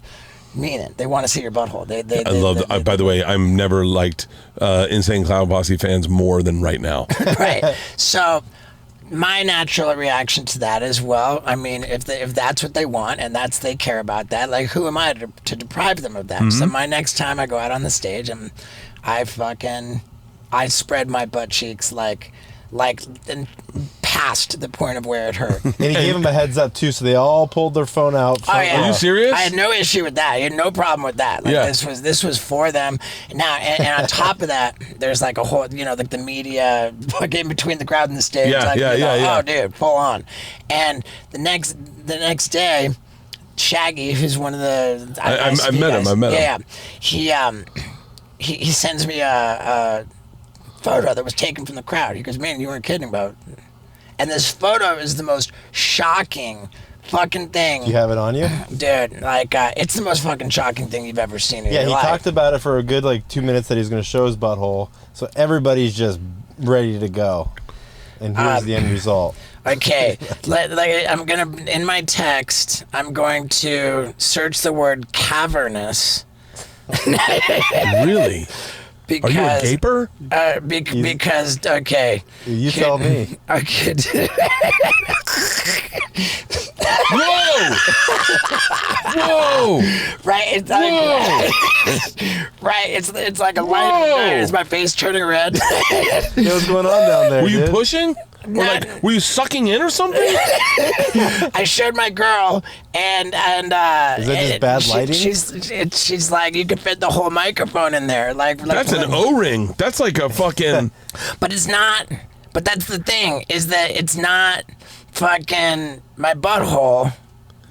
mean it. They want to see your butthole." I love. By the way, I'm never liked Insane Clown Posse fans more than right now. Right. So my natural reaction to that is, well, I mean, if that's what they want and they care about that, like, who am I to deprive them of that? Mm-hmm. So my next time I go out on the stage, and I spread my butt cheeks like past the point of where it hurt. And he gave them a heads up too, so they all pulled their phone out. Oh yeah. Are you serious? I had no issue with that. I had no problem with that. Like, yeah. This was for them. Now, and on top of that, there's like a whole, like the media in between the crowd and the stage. Yeah, like, yeah. Oh, dude, full on. And the next day, Shaggy, who's one of the I met him. Yeah. He sends me a photo that was taken from the crowd. He goes, "Man, you weren't kidding about it." And this photo is the most shocking fucking thing. You have it on you? Dude, like, it's the most fucking shocking thing you've ever seen in your life. Yeah, he talked about it for a good, 2 minutes that he's going to show his butthole. So everybody's just ready to go. And here's the end result. Okay, I'm going to, in my text, I'm going to search the word cavernous. Really? Because, are you a gaper? Because, okay. You tell me. Okay. Whoa! Right? It's like, right? It's like a light. Is my face turning red? What's going on down there? Were you pushing? Or were you sucking in or something? I showed my girl, and is that just bad lighting? She's like, you could fit the whole microphone in there. Like that's an O-ring. That's like a fucking. But it's not. But that's the thing, is that it's not fucking my butthole.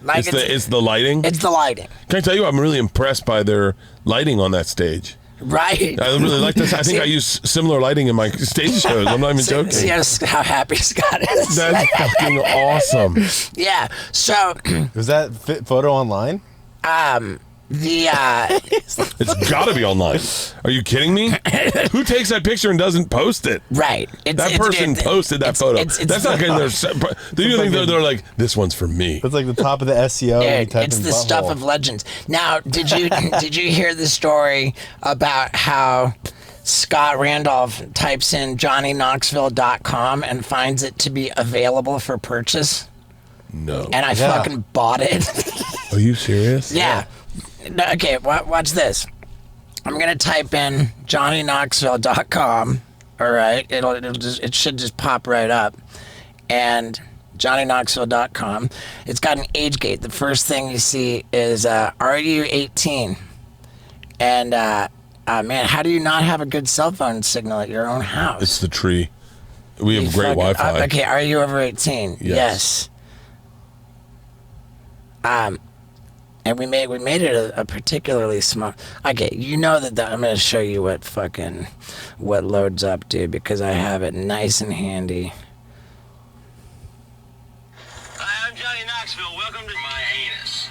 Like it's the lighting. It's the lighting. Can I tell you, I'm really impressed by their lighting on that stage. Right. I really like this. I think I use similar lighting in my stage shows. I'm not even joking. See how happy Scott is. That's fucking awesome. Yeah. So. Was that photo online? It's got to be online. Are you kidding me? Who takes that picture and doesn't post it? Right. That person posted that photo. That's not because you think they're like, this one's for me. It's like the top of the SEO. It's the stuff of legends. Now, did you hear the story about how Scott Randolph types in JohnnyKnoxville.com and finds it to be available for purchase? No. And I fucking bought it. Are you serious? Yeah. Okay, watch this. I'm gonna type in JohnnyKnoxville.com. All right, it should just pop right up, and JohnnyKnoxville.com. It's got an age gate. The first thing you see is "Are you 18?" And man, how do you not have a good cell phone signal at your own house? It's the tree. We have great Wi-Fi. Okay, are you over 18? Yes. And we made it a particularly small. Okay, you know that I'm gonna show you what loads up, dude, because I have it nice and handy. Hi, I'm Johnny Knoxville. Welcome to my anus.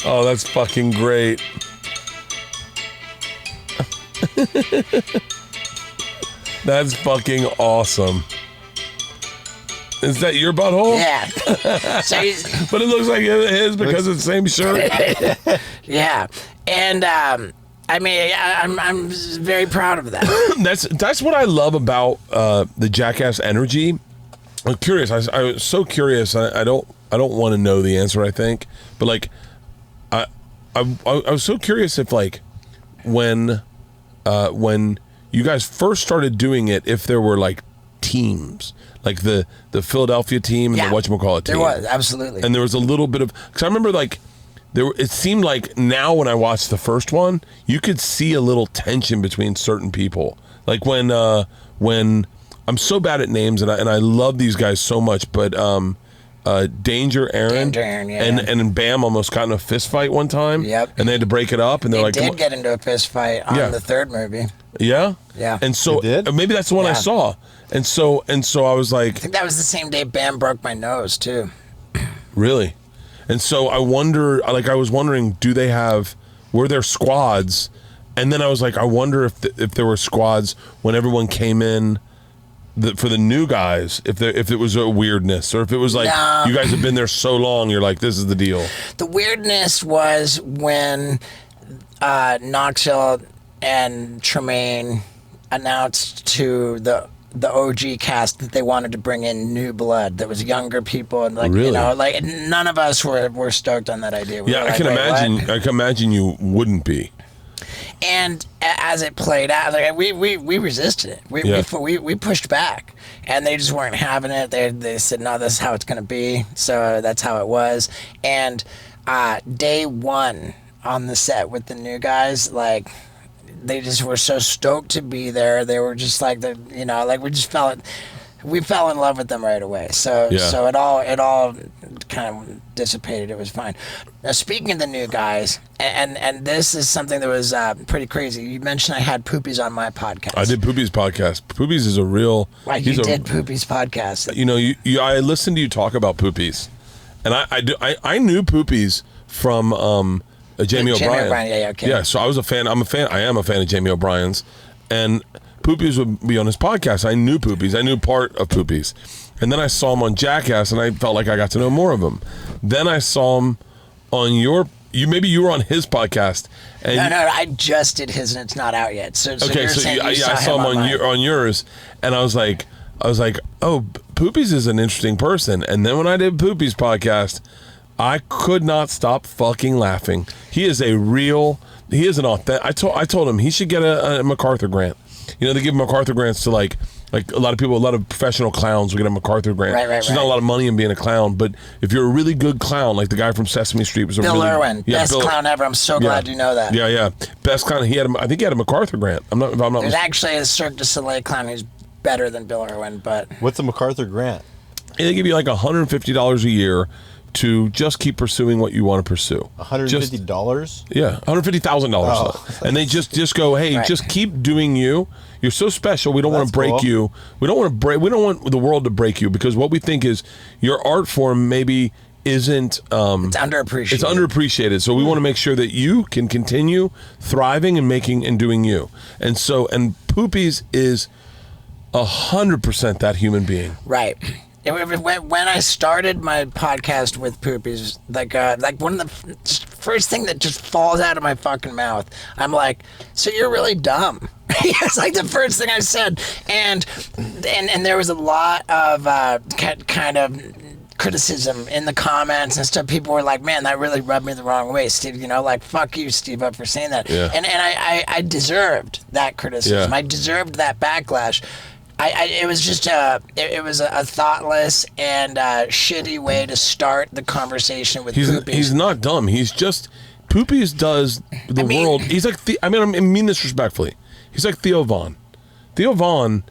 Oh, that's fucking great. That's fucking awesome. Is that your butthole? Yeah. So but it looks like his because it's the same shirt. yeah. And I mean, I'm very proud of that. That's what I love about the Jackass energy. I'm curious. I was so curious. I don't want to know the answer. I think, but like, I was so curious if like when you guys first started doing it, if there were like teams, like the Philadelphia team and the whatchamacallit team. There was, absolutely. And there was a little bit of, because I remember like it seemed like now when I watched the first one, you could see a little tension between certain people. Like when I'm so bad at names and I love these guys so much, but Danger Aaron, and Bam almost got in a fist fight one time. Yep. And they had to break it up, and they're like, they did get into a fist fight on the third movie. Yeah. Yeah. And so maybe that's the one I saw. And so I was like, I think that was the same day Bam broke my nose too. Really? And so I was wondering, were there squads? And then I was like, I wonder if there were squads when everyone came in for the new guys, if it was a weirdness, or if it was like, you guys have been there so long, you're like, this is the deal. The weirdness was when Knoxville and Tremaine announced to the OG cast that they wanted to bring in new blood. That was younger people, and like really? like none of us were stoked on that idea. I can imagine. What? I can imagine you wouldn't be. And as it played out, like we resisted it. We pushed back, and they just weren't having it. They said, no, this is how it's going to be. So that's how it was. And day one on the set with the new guys, like, they just were so stoked to be there. They were just like we fell in love with them right away. So it all kind of dissipated. It was fine. Now, speaking of the new guys, and this is something that was pretty crazy. You mentioned I had Poopies on my podcast. I did Poopies podcast. Poopies is a real. Right, you did Poopies podcast. You know, I listened to you talk about Poopies, and I knew Poopies from Jamie O'Brien. Yeah, okay. Yeah, so I am a fan of Jamie O'Brien's, and Poopies would be on his podcast. I knew Poopies. I knew part of Poopies. And then I saw him on Jackass, and I felt like I got to know more of him. Then I saw him on maybe you were on his podcast. And no, I just did his, and it's not out yet. So okay, I saw him on yours, and I was like, oh, Poopies is an interesting person. And then when I did Poopies podcast, I could not stop fucking laughing. He is an authentic. I told him he should get a MacArthur grant. You know, they give MacArthur grants to like a lot of professional clowns will get a MacArthur grant. Right. There's not a lot of money in being a clown, but if you're a really good clown, like the guy from Sesame Street was Bill Irwin, best clown ever. I'm so glad you know that. Yeah, best clown. I think he had a MacArthur grant. There's actually a Cirque du Soleil clown who's better than Bill Irwin, but what's a MacArthur grant? They give you like $150 a year to just keep pursuing what you want to pursue. $150? Yeah, $150,000. Oh. And they just go, hey, just keep doing you. You're so special. We don't want to break you. We don't want the world to break you, because what we think is your art form maybe isn't it's underappreciated. It's underappreciated. So we want to make sure that you can continue thriving and making and doing you. And Poopies is 100% that human being. Right. When I started my podcast with Poopies, like one of the first thing that just falls out of my fucking mouth, I'm like, so you're really dumb. It's like the first thing I said, and there was a lot of kind of criticism in the comments and stuff. People were like, man, that really rubbed me the wrong way, Steve. You know, like, fuck you, Steve, up for saying that. Yeah. And I deserved that criticism. Yeah. I deserved that backlash. It was just it was a thoughtless and shitty way to start the conversation with Poopies. He's not dumb. He's just Poopies does the world. He's like I mean this respectfully. He's like Theo Von. Theo Von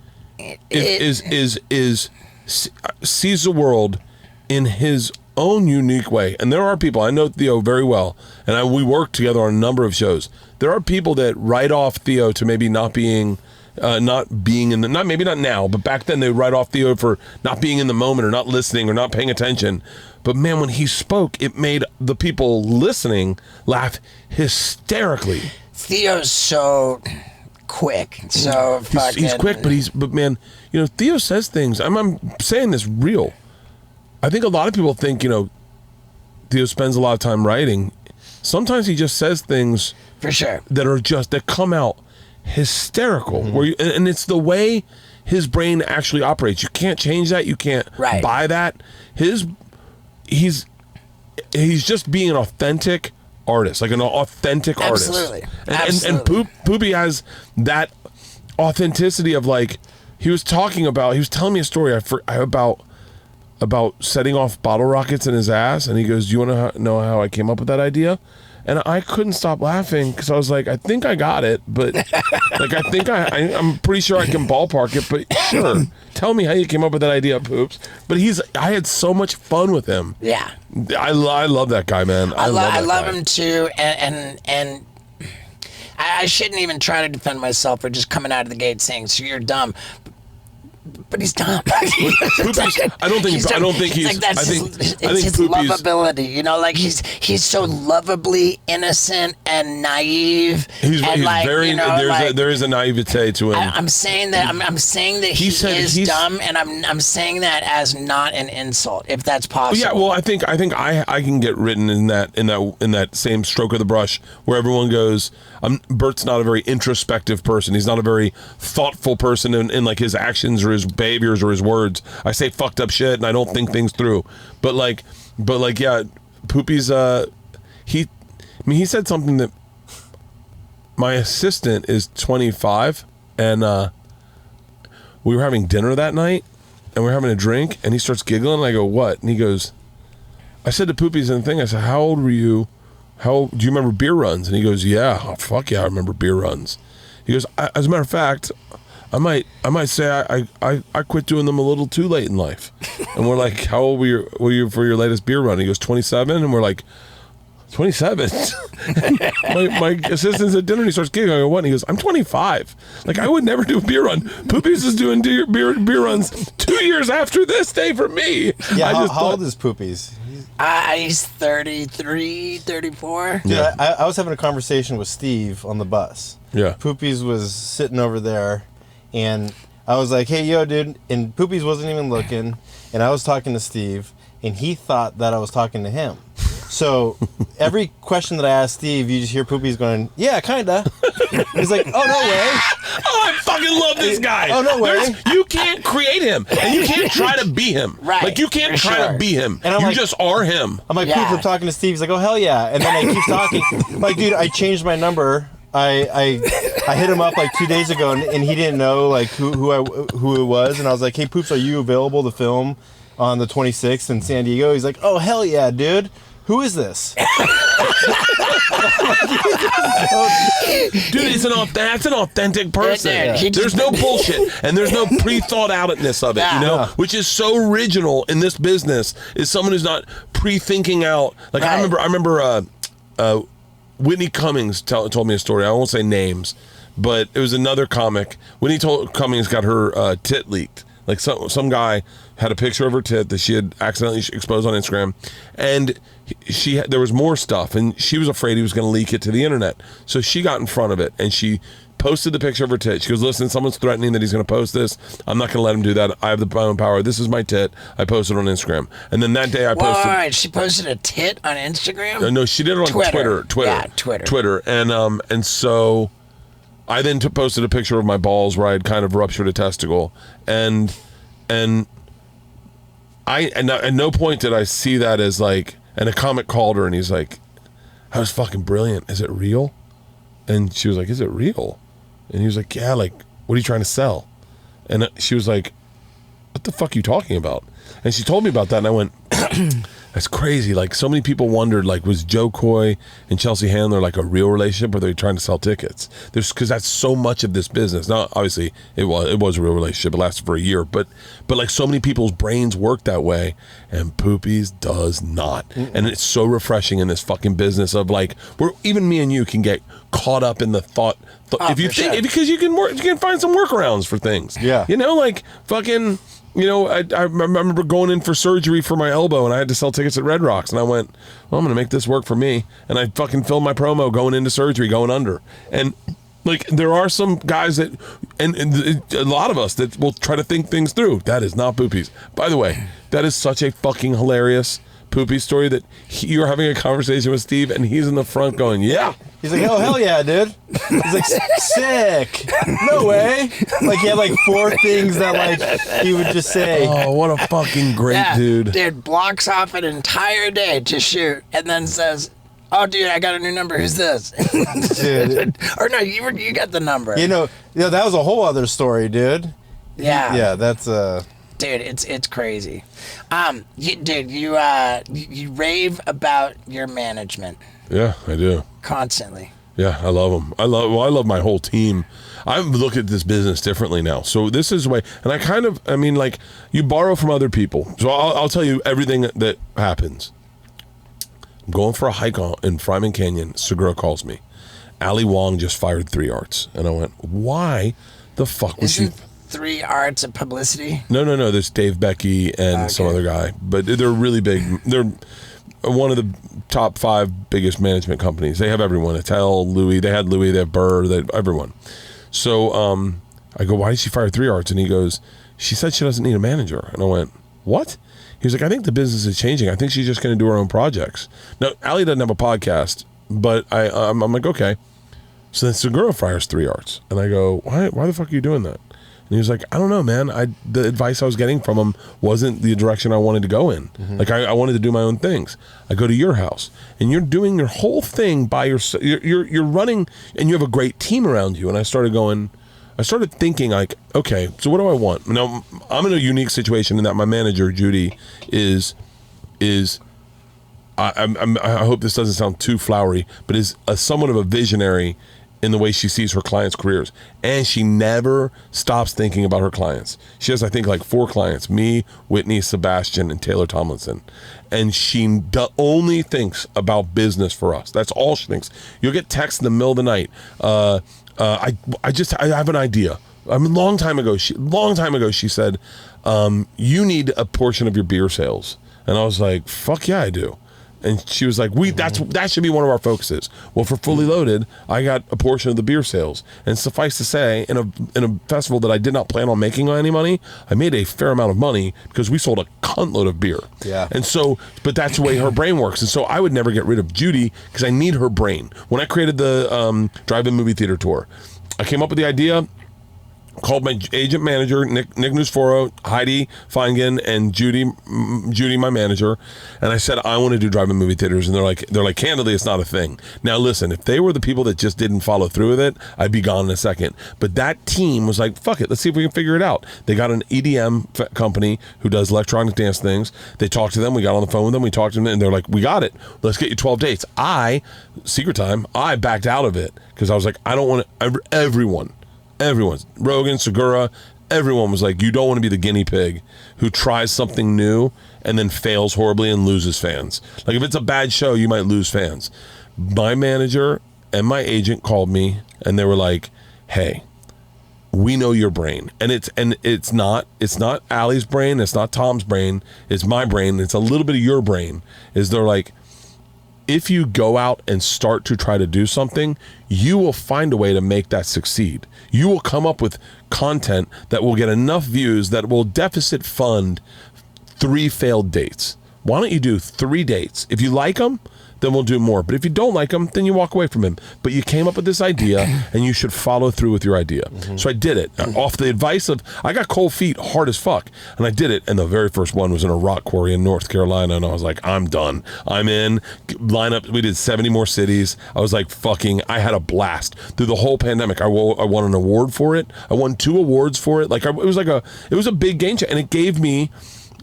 sees the world in his own unique way. And there are people, I know Theo very well, and we work together on a number of shows. There are people that write off Theo to maybe not being maybe not now, but back then they write off Theo for not being in the moment or not listening or not paying attention. But man, when he spoke, it made the people listening laugh hysterically. Theo's so quick. So he's quick, but man, you know, Theo says things. I'm saying this real. I think a lot of people think, you know, Theo spends a lot of time writing. Sometimes he just says things for sure that come out hysterical. And it's the way his brain actually operates. You can't change that. You can't buy that. He's just being an authentic artist, like an authentic Absolutely. artist. And Poopy has that authenticity of, like, he was telling me a story about setting off bottle rockets in his ass, and he goes, "Do you want to know how I came up with that idea?" And I couldn't stop laughing because I was like, I think I got it, but like I'm pretty sure I can ballpark it, but sure, tell me how you came up with that idea, Poops. But I had so much fun with him. Yeah, I love that guy, man. I love him too, and I shouldn't even try to defend myself for just coming out of the gate saying, "So you're dumb." But he's dumb. Poopies, I don't think he's. Like that's his lovability, you know. Like he's so lovably innocent and naive. He's like, very. You know, there is a naivete to him. I'm saying that. I'm saying that he is dumb, and I'm saying that as not an insult, if that's possible. Yeah. Well, I think I can get written in that same stroke of the brush where everyone goes, Bert's not a very introspective person. He's not a very thoughtful person in like his actions or his behaviors or his words. I say fucked up shit and I don't think things through. But yeah, Poopy's he said something that my assistant is 25 and we were having dinner that night and we're having a drink and he starts giggling and I go, "What?" And he goes, I said to Poopy's in the thing, I said, "How old were you? Do you remember beer runs?" And he goes, "Yeah, oh, fuck yeah, I remember beer runs." He goes, "As a matter of fact, I might say I quit doing them a little too late in life." And we're like, "How old were you for your latest beer run?" He goes, 27. And we're like, 27? my assistant's at dinner and he starts giggling. I go, "What?" And he goes, "I'm 25. Like, I would never do a beer run. Poopies is doing beer runs 2 years after this day for me." Yeah, how old is Poopies? He's 33, 34. Yeah, I was having a conversation with Steve on the bus. Yeah. Poopies was sitting over there, and I was like, "Hey, yo, dude," and Poopies wasn't even looking, and I was talking to Steve, and he thought that I was talking to him. So every question that I asked Steve, you just hear Poopies going, "Yeah, kinda." He's like, "Oh, no way." Oh, I fucking love this guy. Oh, no way. You can't create him, and you can't try to be him. Right. Like, you can't try to be him. And you just are him. I'm like, "Poops, I'm talking to Steve." He's like, "Oh, hell yeah." And then I keep talking. I'm like, "Dude, I changed my number. I hit him up like 2 days ago, and he didn't know like who it was." And I was like, "Hey, Poops, are you available to film on the 26th in San Diego?" He's like, "Oh, hell yeah, dude. Who is this?" Dude, that's an authentic person. Yeah. There's no bullshit and there's no pre-thought outness of it, you know, which is so original in this business. Is someone who's not pre-thinking out. Like I remember Whitney Cummings told me a story. I won't say names, but it was another comic. Whitney Cummings got her tit leaked. Like some guy had a picture of her tit that she had accidentally exposed on Instagram, and there was more stuff, and she was afraid he was going to leak it to the internet. So she got in front of it, and she posted the picture of her tit. She goes, "Listen, someone's threatening that he's going to post this. I'm not going to let him do that. I have my own power. This is my tit. I posted it on Instagram." And then that day I posted... All right, she posted a tit on Instagram? No, she did it on Twitter. Yeah, Twitter. And so I then posted a picture of my balls where I had kind of ruptured a testicle. And at no point did I see that as like... And a comic called her and he's like, "That was fucking brilliant. Is it real?" And she was like, "Is it real?" And he was like, "Yeah, like, what are you trying to sell?" And she was like, "What the fuck are you talking about?" And she told me about that and I went, "That's crazy." Like, so many people wondered, like, was Joe Coy and Chelsea Handler like a real relationship, or are they trying to sell tickets? Because that's so much of this business. Now, obviously, it was a real relationship. It lasted for a year, but like, so many people's brains work that way, and Poopies does not. And it's so refreshing in this fucking business of like, where even me and you can get caught up in the thought. If you think, because you can find some workarounds for things. Yeah, you know, like fucking. You know, I remember going in for surgery for my elbow, and I had to sell tickets at Red Rocks, and I went, "Well, I'm going to make this work for me." And I fucking filmed my promo going into surgery, going under. And Like, there are some guys that, and a lot of us that will try to think things through. That is not Poopies. By the way, that is such a fucking hilarious Poopy story that you're having a conversation with Steve and he's in the front going, yeah. He's like, oh, hell yeah, dude. He's like, sick. No way. Like, he had like 4 things that like he would just say. Oh, what a fucking great dude. Dude blocks off an entire day to shoot and then says, oh, dude, I got a new number. Who's this? Dude. Or no, you got the number. You know, that was a whole other story, dude. Yeah. Yeah, that's Dude, it's crazy. You rave about your management. Yeah, I do. Constantly. Yeah, I love them. I love my whole team. I look at this business differently now. So this is the way, and I mean, like, you borrow from other people. So I'll tell you everything that happens. I'm going for a hike in Fryman Canyon. Segura calls me. Ali Wong just fired 3 arts. And I went, why the fuck was she... 3 arts of publicity? No. There's Dave Becky and some other guy. But they're really big. They're one of the top 5 biggest management companies. They have everyone. Attell, Louis. They had Louis. They have Burr. They have everyone. So I go, why did she fire 3 arts? And he goes, she said she doesn't need a manager. And I went, what? He was like, I think the business is changing. I think she's just going to do her own projects. Now, Ali doesn't have a podcast, but I'm like, okay. So then Segura fires 3 arts. And I go, why the fuck are you doing that? And he was like, I don't know, man. The advice I was getting from him wasn't the direction I wanted to go in. Mm-hmm. Like, I wanted to do my own things. I go to your house, and you're doing your whole thing by yourself. You're running, and you have a great team around you. And I started thinking, like, okay, so what do I want? Now, I'm in a unique situation in that my manager, Judy, is I hope this doesn't sound too flowery, but is somewhat of a visionary in the way she sees her clients' careers. And she never stops thinking about her clients. She has, I think, like 4 clients, me, Whitney, Sebastian, and Taylor Tomlinson. And she only thinks about business for us. That's all she thinks. You'll get texts in the middle of the night. I have an idea. A long time ago, she said, you need a portion of your beer sales. And I was like, fuck yeah, I do. And she was like, that should be one of our focuses. Well, for Fully Loaded, I got a portion of the beer sales. And suffice to say, in a festival that I did not plan on making any money, I made a fair amount of money because we sold a cunt load of beer. Yeah. And so, but that's the way her brain works. And so I would never get rid of Judy because I need her brain. When I created the drive-in movie theater tour, I came up with the idea, called my agent manager, Nick Nusforo, Heidi Feingen, and Judy, my manager, and I said, I want to do drive-in movie theaters. And they're like, candidly, it's not a thing. Now, listen, if they were the people that just didn't follow through with it, I'd be gone in a second. But that team was like, fuck it, let's see if we can figure it out. They got an EDM company who does electronic dance things. They talked to them. We got on the phone with them. We talked to them, and they're like, we got it. Let's get you 12 dates. Secret time, I backed out of it because I was like, I don't want to, everyone, Rogan, Segura, everyone was like, you don't want to be the guinea pig who tries something new and then fails horribly and loses fans. Like, if it's a bad show, you might lose fans. My manager and my agent called me and they were like, hey, we know your brain. And it's not Allie's brain, it's not Tom's brain, it's my brain, it's a little bit of your brain. They're like, if you go out and start to try to do something, you will find a way to make that succeed. You will come up with content that will get enough views that will deficit fund 3 failed dates. Why don't you do 3 dates? If you like them, then we'll do more. But if you don't like him, then you walk away from him. But you came up with this idea, and you should follow through with your idea. Mm-hmm. So I did it. Off the advice of, I got cold feet hard as fuck, and I did it. And the very first one was in a rock quarry in North Carolina, and I was like, I'm done. I'm in. Lineup. We did 70 more cities. I was like, I had a blast. Through the whole pandemic, I won an award for it. I won 2 awards for it. It was a big game changer, and it gave me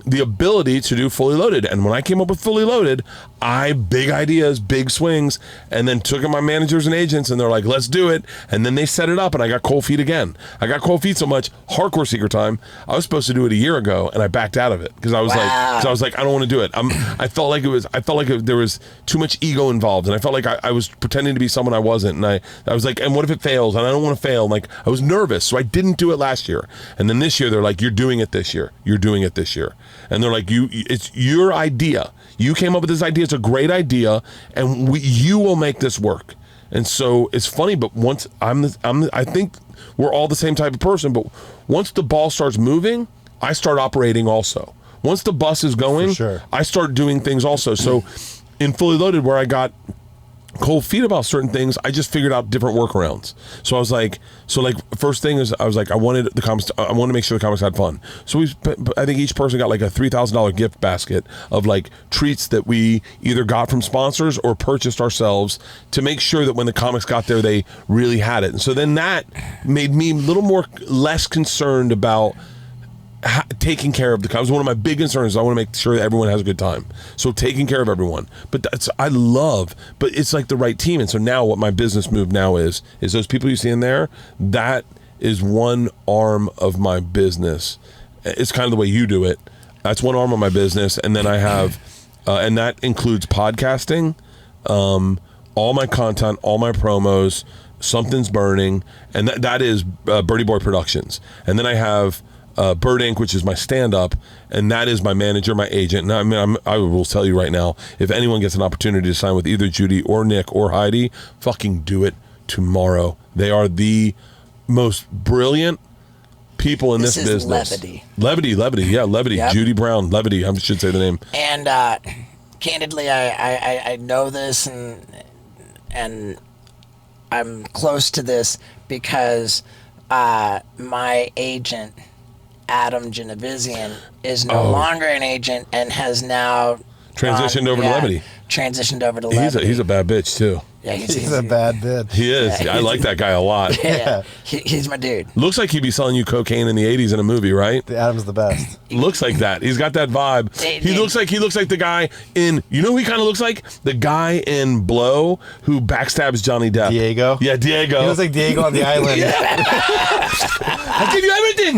the ability to do Fully Loaded. And when I came up with Fully Loaded, big ideas, big swings, and then took in my managers and agents, and they're like, let's do it. And then they set it up, and I got cold feet again. I got cold feet so much, hardcore secret time, I was supposed to do it a year ago, and I backed out of it because I was like, I don't want to do it. I felt like there was too much ego involved, and I felt like I was pretending to be someone I wasn't, and I was like, and what if it fails? And I don't want to fail. And like, I was nervous, so I didn't do it last year. And then this year, they're like, you're doing it this year. You're doing it this year. And they're like, it's your idea. You came up with this idea. It's a great idea, and you will make this work. And so it's funny, but once I think we're all the same type of person, but once the ball starts moving, I start operating also. Once the bus is going, I start doing things also. So in Fully Loaded, where I got cold feet about certain things, I just figured out different workarounds. So I was like, first thing is I was like, I wanted to make sure the comics had fun. So I think each person got like a $3,000 gift basket of like treats that we either got from sponsors or purchased ourselves to make sure that when the comics got there, they really had it. And so then that made me a little less concerned about taking care of the comics. One of my big concerns is I want to make sure that everyone has a good time. So taking care of everyone. But but it's like the right team. And so now what my business move now is those people you see in there, that is one arm of my business. It's kind of the way you do it. That's one arm of my business. And then I have, and that includes podcasting, all my content, all my promos, Something's Burning, and that is Birdie Boy Productions. And then I have Bird Inc., which is my stand-up, and that is my manager, my agent. And I will tell you right now, if anyone gets an opportunity to sign with either Judy or Nick or Heidi, fucking do it tomorrow. They are the most brilliant people in this business. Levity. Yeah, Levity. Yep. Judy Brown, Levity, I should say the name. And candidly, I know this, and I'm close to this because my agent, Adam Genevizian, is no longer an agent and has now transitioned over to Levity. Transitioned over to Levity. He's a bad bitch too. Yeah, he's a bad bitch. He is. Yeah, I like that guy a lot. Yeah, he's my dude. Looks like he'd be selling you cocaine in the 80s in a movie, right? Adam's the best. Looks like that. He's got that vibe. He looks like the guy in, you know who he kind of looks like? The guy in Blow who backstabs Johnny Depp. Diego? Yeah, Diego. He looks like Diego on the island. I give you everything.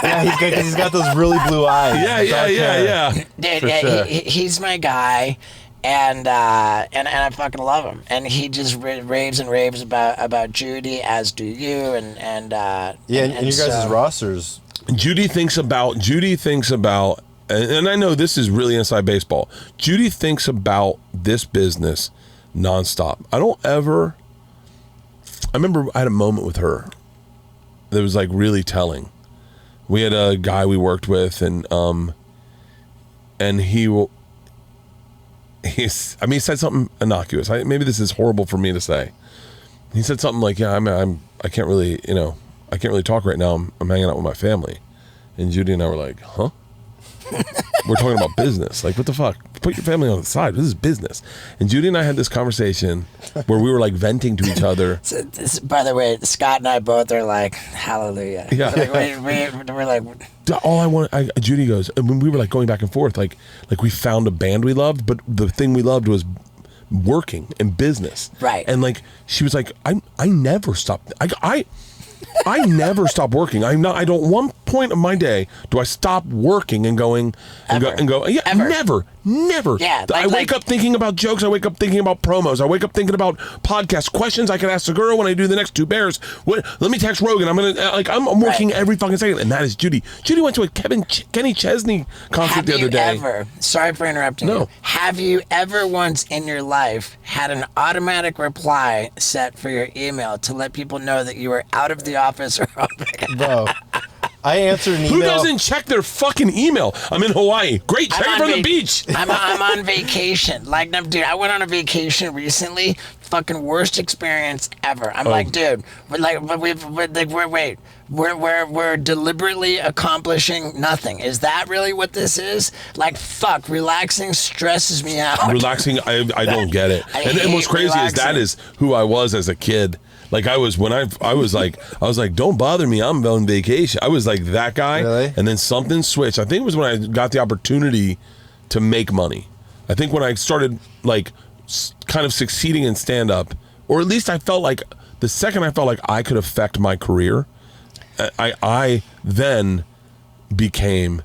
Yeah, he's got those really blue eyes. Yeah. Dude, yeah, he's my guy. And I fucking love him, and he just raves and raves about Judy, as do you, and you guys' rosters. Judy thinks about, and I know this is really inside baseball. Judy thinks about this business nonstop. I remember I had a moment with her that was like really telling. We had a guy we worked with, and he said something innocuous. Maybe this is horrible for me to say. He said something like, "Yeah, I can't really talk right now. I'm hanging out with my family." And Judy and I were like, "Huh?" We're talking about business. Like, what the fuck? Put your family on the side. This is business. And Judy and I had this conversation where we were like venting to each other. So by the way, Scott and I both are like, hallelujah. Yeah. We're like, Judy goes, and when we were like going back and forth, like we found a band we loved, but the thing we loved was working and business. Right. And like, she was like, I never stopped. I never stop working. One point of my day do I stop working and going and go. Yeah, Ever. never. Yeah, I wake up thinking about jokes. I wake up thinking about promos. I wake up thinking about podcast questions I can ask the girl when I do the next 2 bears. Let me text Rogan. I'm working every fucking second, and that is Judy. Judy went to a Kenny Chesney concert the other day. Sorry for interrupting you. Have you ever once in your life had an automatic reply set for your email to let people know that you were out of the office or Bro, I answered an email. Who doesn't check their fucking email? I'm in Hawaii. Great, check it from the beach. I'm on vacation. Like, dude, I went on a vacation recently. Fucking worst experience ever. I'm like, dude, we're deliberately accomplishing nothing. Is that really what this is? Like, fuck, relaxing stresses me out. Relaxing, I don't get it. And what's crazy is that is who I was as a kid. Like I was like, don't bother me, I'm on vacation. I was like that guy. Really? And then something switched. I think it was when I got the opportunity to make money. I think when I started like kind of succeeding in stand-up, or at least I felt like the second I felt like I could affect my career, I then became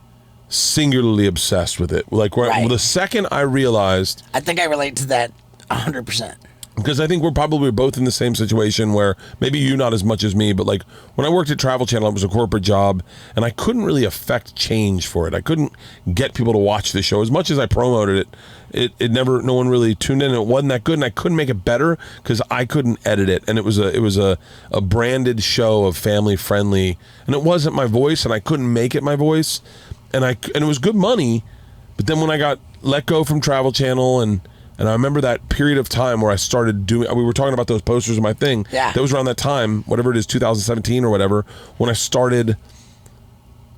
singularly obsessed with it. Like the second I realized, I think I relate to that 100%. because I think we're probably both in the same situation where maybe you not as much as me, but like when I worked at Travel Channel, it was a corporate job and I couldn't really affect change for it. I couldn't get people to watch the show as much as I promoted it. It never, no one really tuned in. It wasn't that good, and I couldn't make it better because I couldn't edit it. And it was a branded show of family friendly, and it wasn't my voice, and I couldn't make it my voice, and it was good money. But then when I got let go from Travel Channel, and I remember that period of time where I started doing, we were talking about those posters in my thing. Yeah. That was around that time, whatever it is, 2017 or whatever, when I started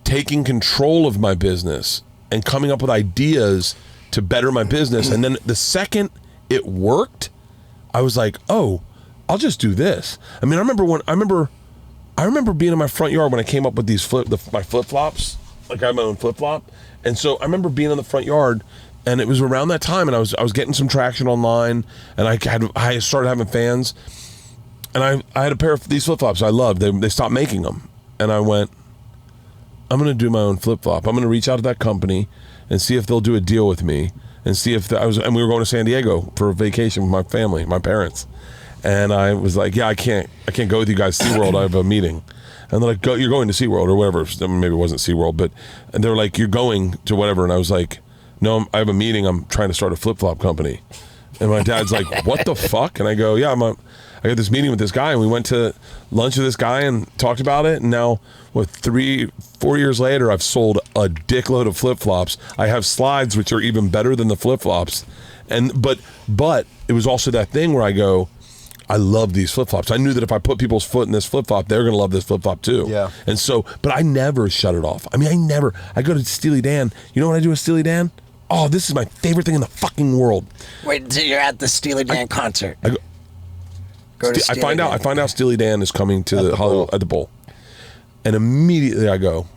taking control of my business and coming up with ideas to better my business. And then the second it worked, I was like, oh, I'll just do this. I mean, I remember being in my front yard when I came up with these my flip-flops. Like I had my own flip-flop. And so I remember being in the front yard, and it was around that time, and I was getting some traction online, and I started having fans, and I had a pair of these flip-flops I loved. They stopped making them, and I went, I'm going to do my own flip-flop. I'm going to reach out to that company and see if they'll do a deal with me, and see if and we were going to San Diego for a vacation with my family, my parents, and I was like, yeah, I can't go with you guys to SeaWorld. I have a meeting. And they're like, you're going to SeaWorld or whatever. Maybe it wasn't SeaWorld, and they were like, you're going to whatever. And I was like, no, I have a meeting. I'm trying to start a flip-flop company. And my dad's like, what the fuck? And I go, yeah, I got this meeting with this guy, and we went to lunch with this guy and talked about it. And now, 3-4 years later, I've sold a dickload of flip-flops. I have slides, which are even better than the flip-flops. But it was also that thing where I go, I love these flip-flops. I knew that if I put people's foot in this flip-flop, they're going to love this flip-flop too. Yeah. And so, but I never shut it off. I mean, I go to Steely Dan. You know what I do with Steely Dan? Oh, this is my favorite thing in the fucking world. Wait until you're at the Steely Dan concert. I find out Steely Dan is coming to the Hollywood at the Bowl. And immediately I go,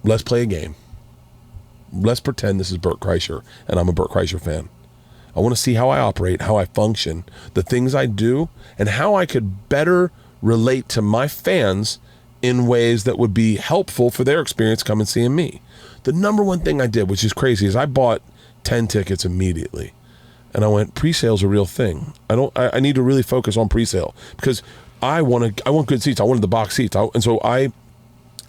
let's play a game. Let's pretend this is Bert Kreischer, and I'm a Bert Kreischer fan. I want to see how I operate, how I function, the things I do, and how I could better relate to my fans in ways that would be helpful for their experience coming seeing me. The number one thing I did, which is crazy, is I bought 10 tickets immediately. And I went, pre-sale's a real thing. I need to really focus on pre-sale because I want good seats. I wanted the box seats. And so I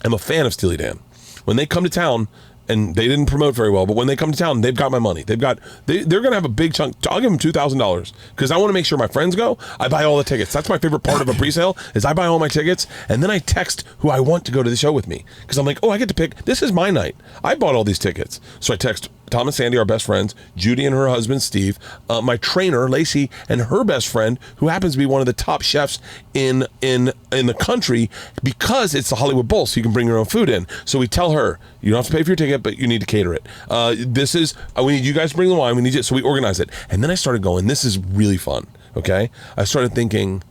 am a fan of Steely Dan. When they come to town, and they didn't promote very well, but when they come to town, they've got my money. They're going to have a big chunk. I'll give them $2,000 because I want to make sure my friends go. I buy all the tickets. That's my favorite part of a pre-sale is I buy all my tickets, and then I text who I want to go to the show with me because I'm like, oh, I get to pick. This is my night. I bought all these tickets. So I text Tom and Sandy, our best friends, Judy and her husband, Steve, my trainer, Lacey, and her best friend, who happens to be one of the top chefs in the country because it's the Hollywood Bowl, so you can bring your own food in. So we tell her, you don't have to pay for your ticket, but you need to cater it. We need you guys to bring the wine. We need you. So we organize it. And then I started going, this is really fun, okay? I started thinking,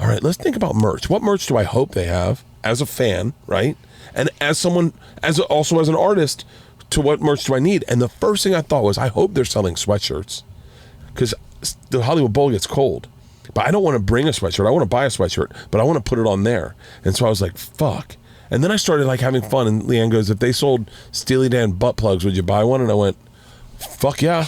all right, let's think about merch. What merch do I hope they have as a fan, right? And as someone, also as an artist, to what merch do I need? And the first thing I thought was, I hope they're selling sweatshirts because the Hollywood Bowl gets cold. But I don't want to bring a sweatshirt. I want to buy a sweatshirt, but I want to put it on there. And so I was like, fuck. And then I started like having fun. And Leanne goes, if they sold Steely Dan butt plugs, would you buy one? And I went, fuck yeah.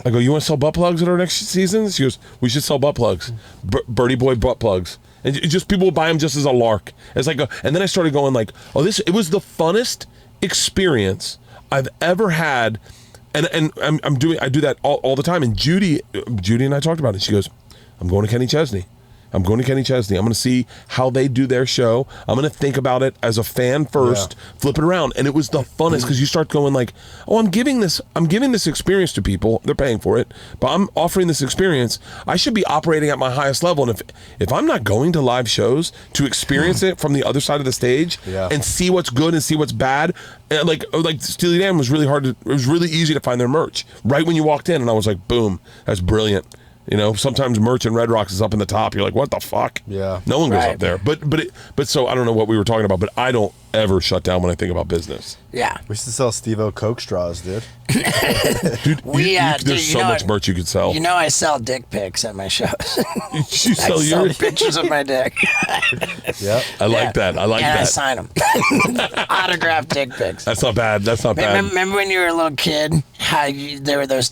I go, you want to sell butt plugs at our next season? She goes, we should sell butt plugs. Birdie Boy butt plugs. And just people would buy them just as a lark. It's like, and then I started going like, it was the funnest experience I've ever had, and I do that all the time. And Judy and I talked about it. She goes, I'm going to Kenny Chesney. I'm going to see how they do their show. I'm going to think about it as a fan first, flip it around. And it was the funnest because you start going like, oh, I'm giving this experience to people. They're paying for it, but I'm offering this experience. I should be operating at my highest level. And if I'm not going to live shows to experience it from the other side of the stage and see what's good and see what's bad, and like Steely Dan was really hard. It was really easy to find their merch right when you walked in, and I was like, boom, that's brilliant. You know, sometimes merch in Red Rocks is up in the top. You're like, what the fuck? Yeah. No one goes up there. But so I don't know what we were talking about, but I don't ever shut down when I think about business. Yeah. We should sell Steve-O Coke straws, dude. Dude, there's so much merch you could sell. You know I sell dick pics at my shows. You sell I sell pictures of my dick. Yeah. I like that. I like that. And I sign them. Autographed dick pics. That's not bad. Remember when you were a little kid how there were those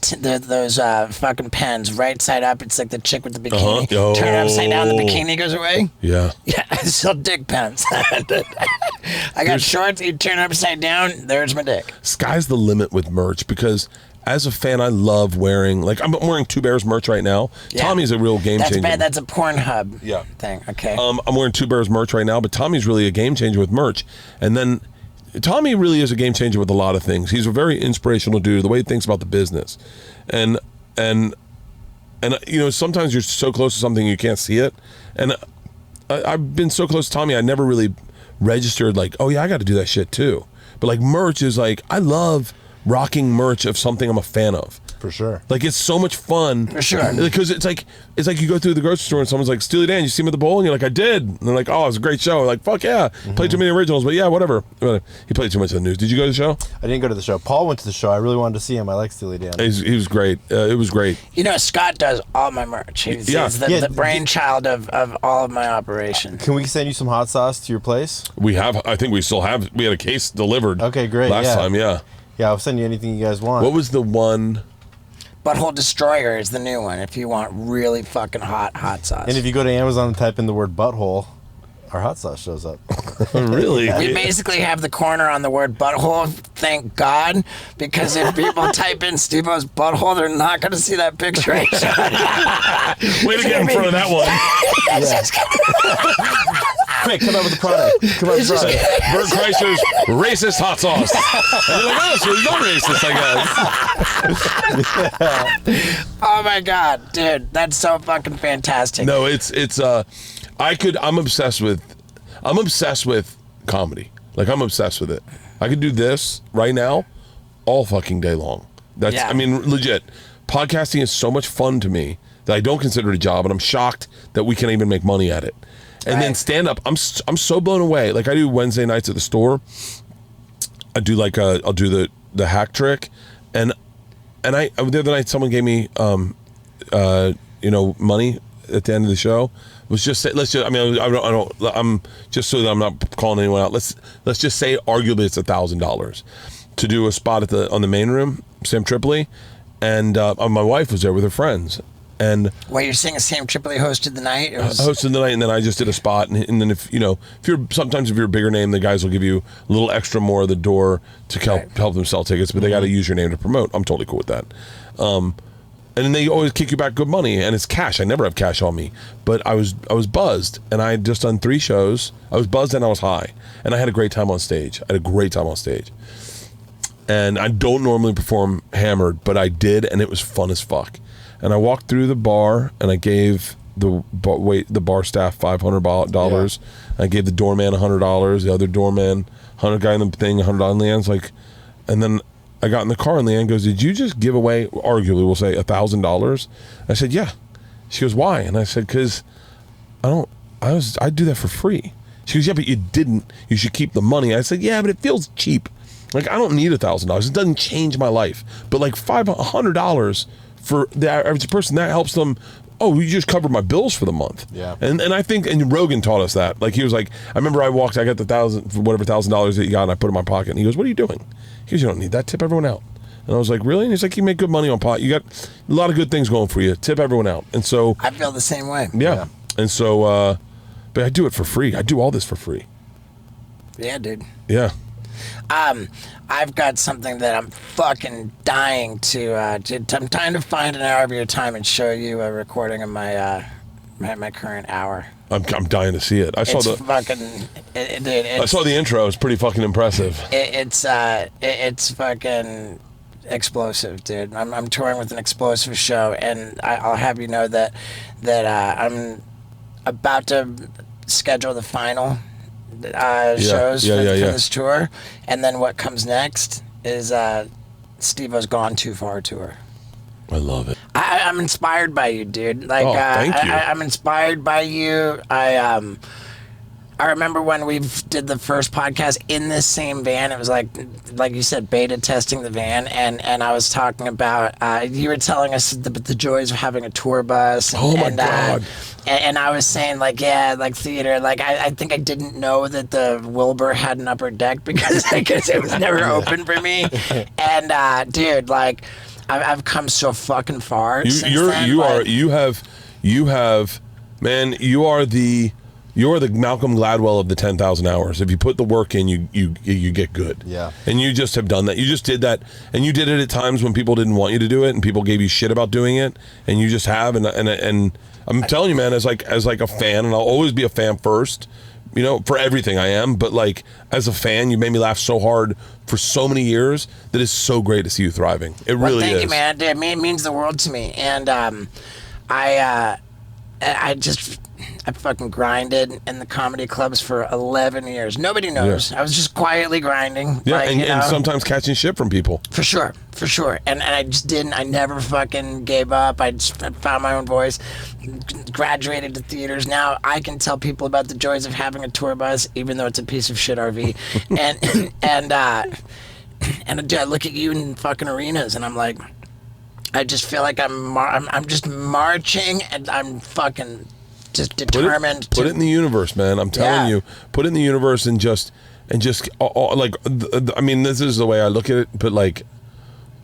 fucking pens right side up. It's like the chick with the bikini. Oh. Turn it upside down, the bikini goes away. Yeah. Yeah, I sell dick pens. I got shorts. You turn it upside down. There's my dick. Sky's the limit with merch because as a fan, I love wearing, like, I'm wearing Two Bears merch right now. Yeah. Tommy's a real game changer. That's bad. That's a Pornhub Yeah. thing. Okay. I'm wearing Two Bears merch right now, but Tommy's really a game changer with merch. And then Tommy really is a game changer with a lot of things. He's a very inspirational dude, the way he thinks about the business. And you know, sometimes you're so close to something you can't see it. And I've been so close to Tommy, I never really registered like, oh yeah, I got to do that shit too. But like merch is like, I love rocking merch of something I'm a fan of. For sure. Like it's so much fun. For sure. Because it's like you go through the grocery store and someone's like, Steely Dan, you see him at the bowl? And you're like, I did. And they're like, oh, it was a great show. Like, fuck yeah. Played too many originals, but yeah, whatever. He played too much of the news. Did you go to the show? I didn't go to the show. Paul went to the show. I really wanted to see him. I like Steely Dan. He was great. It was great. You know, Scott does all my merch. He's the brainchild of all of my operation. Can we send you some hot sauce to your place? We had a case delivered. Okay, great. Last time, yeah. Yeah, I'll send you anything you guys want. What was the one? Butthole Destroyer is the new one if you want really fucking hot sauce. And if you go to Amazon and type in the word butthole, our hot sauce shows up. Really? We basically have the corner on the word butthole, thank God, because if people type in Steve-O's butthole, they're not going to see that picture. Way to get in front of that one. Quick, come out with the product. Come out with the product. Bert Kreischer's racist hot sauce. And you're like, oh, so he's not racist, I guess. Oh my God, dude, that's so fucking fantastic. No, I'm obsessed with comedy. Like I'm obsessed with it. I could do this right now all fucking day long. I mean, legit. Podcasting is so much fun to me that I don't consider it a job, and I'm shocked that we can't even make money at it. And then stand up, I'm so blown away. Like I do Wednesday nights at the store. I do I'll do the hack trick, and the other night someone gave me money at the end of the show. Was just say, I'm just so that I'm not calling anyone out. Let's just say arguably it's $1,000 to do a spot on the main room, Sam Tripoli, and my wife was there with her friends. And you're saying Sam Tripoli hosted the night? Hosted the night, and then I just did a spot. And then if you're a bigger name, the guys will give you a little extra more at the door to help them sell tickets, but they got to use your name to promote. I'm totally cool with that. And then they always kick you back good money, and it's cash. I never have cash on me, but I was buzzed, and I had just done 3 shows. I was buzzed and I was high, and I had a great time on stage. And I don't normally perform hammered, but I did, and it was fun as fuck. And I walked through the bar, and I gave the bar staff $500. Yeah. I gave the doorman $100. The other doorman, 100 guy in the thing, $100. Leanne's like, and then I got in the car, and Leanne goes, "Did you just give away, arguably, we'll say $1,000?" I said, "Yeah." She goes, "Why?" And I said, "Because I do that for free." She goes, "Yeah, but you didn't. You should keep the money." I said, "Yeah, but it feels cheap. Like I don't need $1,000. It doesn't change my life. But like $100 for the average person, that helps them. Oh, you just covered my bills for the month." Yeah. And I think, and Rogan taught us that. Like he was like, I remember I got the $1,000 that you got, and I put it in my pocket. And he goes, "What are you doing?" He goes, "You don't need that. Tip everyone out." And I was like, "Really?" And he's like, "You make good money on pot. You got a lot of good things going for you. Tip everyone out." And so I feel the same way. Yeah. And so, but I do it for free. I do all this for free. Yeah, dude. Yeah. I've got something that I'm fucking dying to. I'm trying to find an hour of your time and show you a recording of my my current hour. I'm dying to see it. I saw the intro. It's pretty fucking impressive. It's fucking explosive, dude. I'm touring with an explosive show, and I'll have you know that I'm about to schedule the final shows for this tour, and then what comes next is Steve-O's Gone Too Far tour. I love it. I'm inspired by you, dude. Like, thank you. I'm inspired by you. I I remember when we did the first podcast in this same van. It was like you said, beta testing the van, and I was talking about you were telling us the joys of having a tour bus. And, Oh my God. And I was saying like theater, I think I didn't know that the Wilbur had an upper deck because I guess it was never open for me. And dude, like I've come so fucking far. You have, man. You are the Malcolm Gladwell of the 10,000 hours. If you put the work in, you get good. Yeah. And you just have done that. You just did that, and you did it at times when people didn't want you to do it, and people gave you shit about doing it, and you just have. And I'm telling you, man, as like a fan, and I'll always be a fan first. You know, for everything I am, but like as a fan, you made me laugh so hard for so many years that it's so great to see you thriving. It really is. Thank you, man. It means the world to me. And I fucking grinded in the comedy clubs for 11 years. Nobody knows. Yeah. I was just quietly grinding. Yeah, and sometimes catching shit from people. For sure. And I just didn't. I never fucking gave up. I just found my own voice. Graduated to theaters. Now I can tell people about the joys of having a tour bus, even though it's a piece of shit RV. and dude, I look at you in fucking arenas, and I'm like, I just feel like I'm just marching, and I'm fucking just determined. Put it in the universe, man. I'm telling you, put it in the universe, and just like, I mean, this is the way I look at it. But like,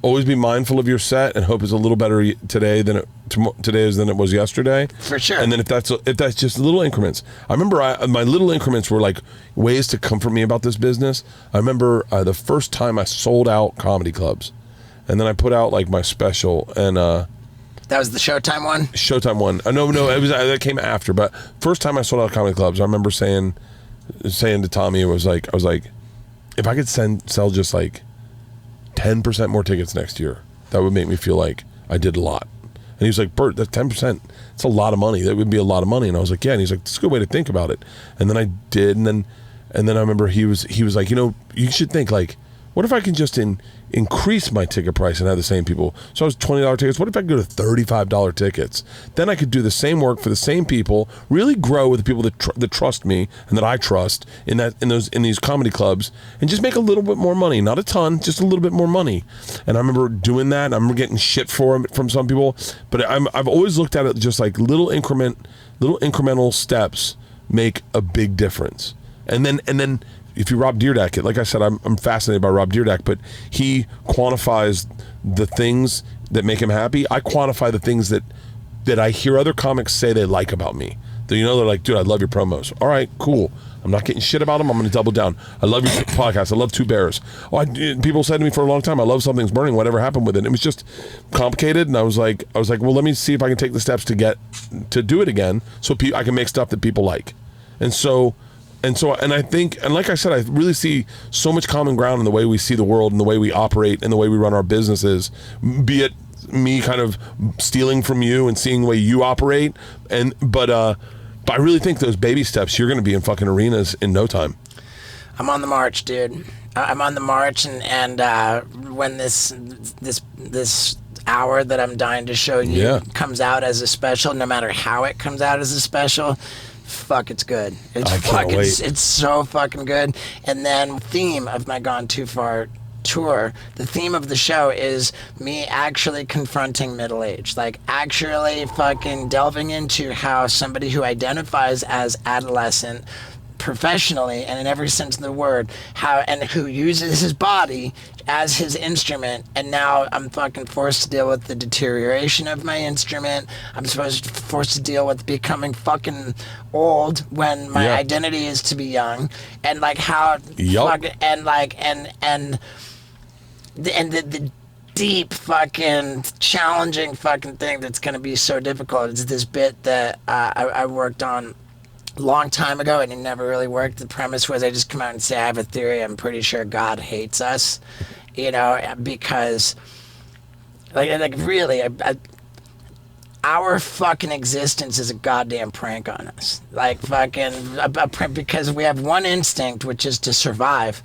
always be mindful of your set, and hope it's a little better today than it was yesterday. For sure. And then if that's just little increments. I remember my little increments were like ways to comfort me about this business. I remember the first time I sold out comedy clubs, and then I put out like my special, and that was the Showtime one? Showtime one. No, it was that came after. But first time I sold out comedy clubs, I remember saying to Tommy, I was like, if I could sell just like 10% more tickets next year, that would make me feel like I did a lot. And he was like, Bert, that's 10%. It's a lot of money. That would be a lot of money. And I was like, yeah. And he's like, that's a good way to think about it. And then I did. And then I remember he was like, you should think like, what if I can just increase my ticket price and have the same people? So I was $20 tickets. What if I could go to $35 tickets? Then I could do the same work for the same people, really grow with the people that trust me and that I trust in these comedy clubs, and just make a little bit more money. Not a ton, just a little bit more money. And I remember doing that. I remember getting shit from some people, but I've always looked at it just like little incremental steps make a big difference. And then if you Rob Dyrdek, like I said, I'm fascinated by Rob Dyrdek, but he quantifies the things that make him happy. I quantify the things that I hear other comics say they like about me. They're like, dude, I love your promos. All right, cool. I'm not getting shit about them. I'm going to double down. I love your podcast. I love Two Bears. People said to me for a long time, I love Something's Burning. Whatever happened with it? It was just complicated, and I was like, well, let me see if I can take the steps to do it again, so I can make stuff that people like. And I think, and like I said, I really see so much common ground in the way we see the world and the way we operate and the way we run our businesses, be it me kind of stealing from you and seeing the way you operate. But I really think those baby steps, you're going to be in fucking arenas in no time. I'm on the march, dude. I'm on the march, and when this hour that I'm dying to show you comes out as a special, no matter how it comes out as a special, fuck, it's good. It's so fucking good. And then theme of my Gone Too Far tour, the theme of the show is me actually confronting middle age, like actually fucking delving into how somebody who identifies as adolescent professionally and in every sense of the word, who uses his body as his instrument, and now I'm fucking forced to deal with the deterioration of my instrument. I'm forced to deal with becoming fucking old when my identity is to be young, and like how the deep fucking challenging fucking thing that's gonna be so difficult. It's this bit that I worked on long time ago, and it never really worked. The premise was I just come out and say I have a theory. I'm pretty sure God hates us, because like really, our fucking existence is a goddamn prank on us. Like fucking because we have one instinct, which is to survive,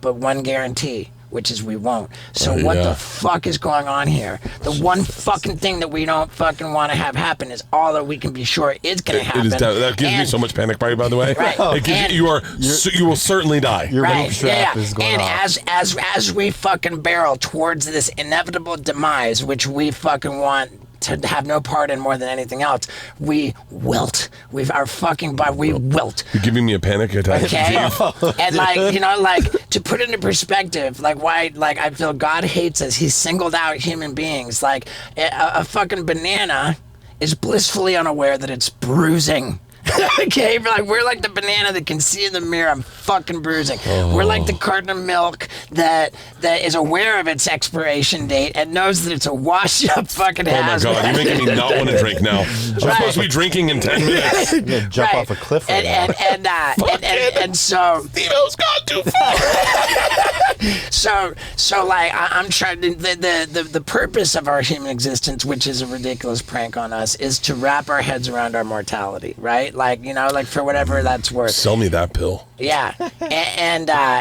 but one guarantee: which is we won't. So what the fuck is going on here? The one fucking thing that we don't fucking want to have happen is all that we can be sure is going to happen. That gives me so much panic, by the way. Right. It gives you will certainly die. Your rape strap is going off. As we fucking barrel towards this inevitable demise, which we fucking want to have no part in more than anything else, we wilt. Our fucking body, we wilt. You're giving me a panic attack. Okay? And to put it into perspective, why I feel God hates us. He singled out human beings. Like a fucking banana is blissfully unaware that it's bruising. Okay, we're like the banana that can see in the mirror I'm fucking bruising. We're like the carton of milk that is aware of its expiration date and knows that it's a washed up fucking hazmat. Oh my God, you're making me not want to drink now. I'm supposed to be drinking in 10 minutes. You're gonna jump off a cliff right now. And so Steve-O's gone too far. I'm trying to, the purpose of our human existence, which is a ridiculous prank on us, is to wrap our heads around our mortality, right? For whatever that's worth. Sell me that pill. Yeah, and I'm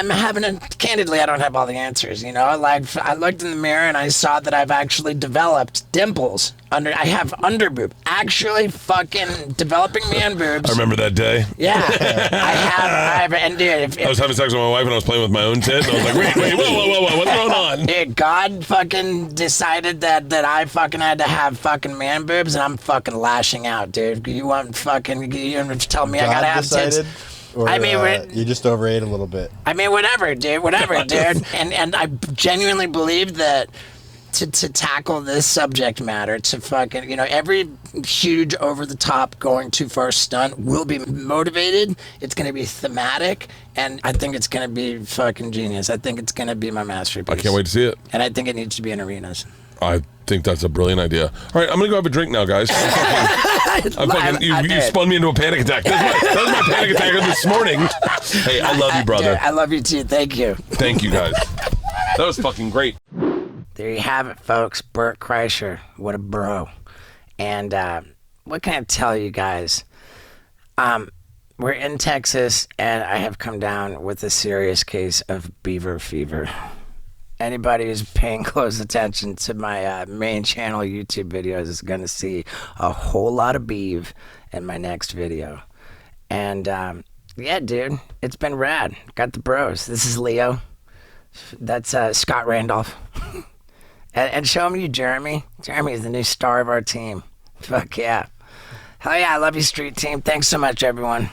having candidly, I don't have all the answers. I looked in the mirror and I saw that I've actually developed dimples I have under boob, actually fucking developing man boobs. I remember that day. Yeah, I have, and dude, I was having sex with my wife and I was playing with my own tit, and I was like, wait, whoa, what's going on? Dude, God fucking decided that I fucking had to have fucking man boobs, and I'm fucking lashing out, dude. You want to tell me God I gotta have decided, tits? Or, I mean, you just overate a little bit. I mean, whatever, dude. And I genuinely believe that to tackle this subject matter, to fucking, every huge over-the-top going too far stunt will be motivated. It's going to be thematic, and I think it's going to be fucking genius. I think it's going to be my masterpiece. I can't wait to see it. And I think it needs to be in arenas. I think that's a brilliant idea. All right, I'm going to go have a drink now, guys. You spun me into a panic attack. That was my panic attack this morning. Hey, I love you, brother. Dude, I love you, too. Thank you. Thank you, guys. That was fucking great. There you have it, folks. Bert Kreischer. What a bro. And what can I tell you guys? We're in Texas, and I have come down with a serious case of beaver fever. Anybody who's paying close attention to my main channel YouTube videos is going to see a whole lot of beef in my next video. And yeah, dude, it's been rad. Got the bros. This is Leo. That's Scott Randolph. And show me you, Jeremy. Jeremy is the new star of our team. Fuck yeah. Hell yeah, I love you, street team. Thanks so much, everyone.